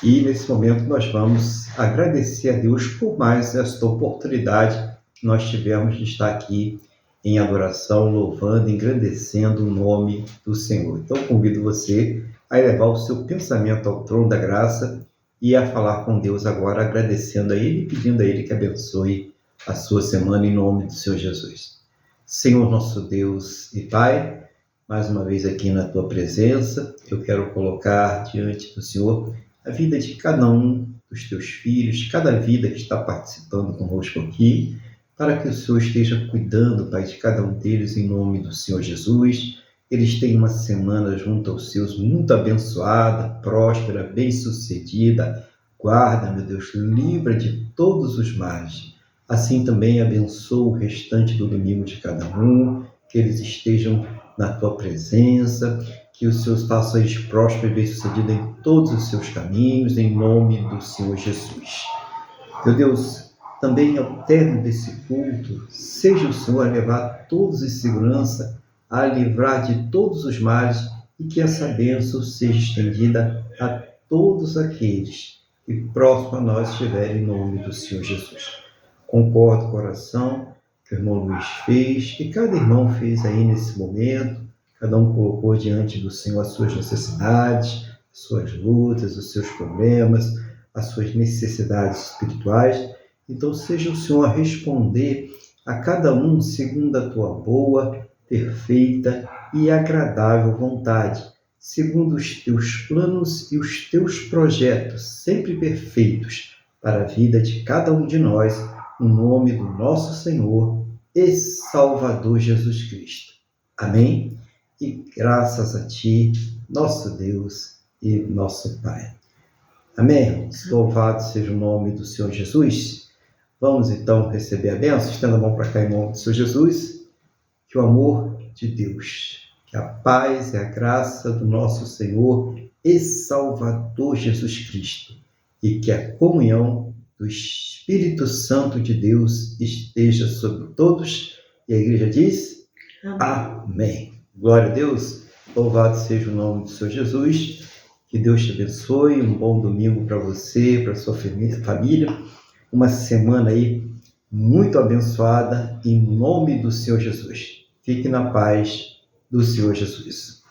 E nesse momento nós vamos agradecer a Deus por mais esta oportunidade que nós tivemos de estar aqui em adoração, louvando, engrandecendo o nome do Senhor. Então convido você a elevar o seu pensamento ao trono da graça e a falar com Deus agora, agradecendo a Ele e pedindo a Ele que abençoe a sua semana em nome do Senhor Jesus. Senhor nosso Deus e Pai, mais uma vez aqui na Tua presença, eu quero colocar diante do Senhor a vida de cada um dos Teus filhos, cada vida que está participando conosco aqui, para que o Senhor esteja cuidando, Pai, de cada um deles em nome do Senhor Jesus. Eles tenham uma semana junto aos seus muito abençoada, próspera, bem-sucedida. Guarda, meu Deus, livra de todos os males. Assim também abençoa o restante do domingo de cada um, que eles estejam na Tua presença, que o Senhor faça eles prósperos e bem-sucedidos em todos os seus caminhos, em nome do Senhor Jesus. Meu Deus, também ao término desse culto, seja o Senhor a levar todos em segurança, a livrar de todos os males e que essa bênção seja estendida a todos aqueles que próximo a nós estiverem em nome do Senhor Jesus. Concordo com a oração que o irmão Luiz fez, que cada irmão fez aí nesse momento, cada um colocou diante do Senhor as suas necessidades, as suas lutas, os seus problemas, as suas necessidades espirituais. Então seja o Senhor a responder a cada um segundo a Tua boa, perfeita e agradável vontade, segundo os Teus planos e os Teus projetos, sempre perfeitos, para a vida de cada um de nós, no nome do nosso Senhor e Salvador Jesus Cristo. Amém? E graças a Ti, nosso Deus e nosso Pai. Amém, irmãos? Louvado seja o nome do Senhor Jesus. Vamos então receber a bênção. Estenda a mão para cá em nome do Senhor Jesus. Que o amor de Deus, que a paz e a graça do nosso Senhor e Salvador Jesus Cristo e que a comunhão do Espírito Santo de Deus esteja sobre todos. E a igreja diz: Amém. Glória a Deus. Louvado seja o nome do Senhor Jesus. Que Deus te abençoe. Um bom domingo para você, para sua família. Uma semana aí muito abençoada em nome do Senhor Jesus. Fique na paz do Senhor Jesus.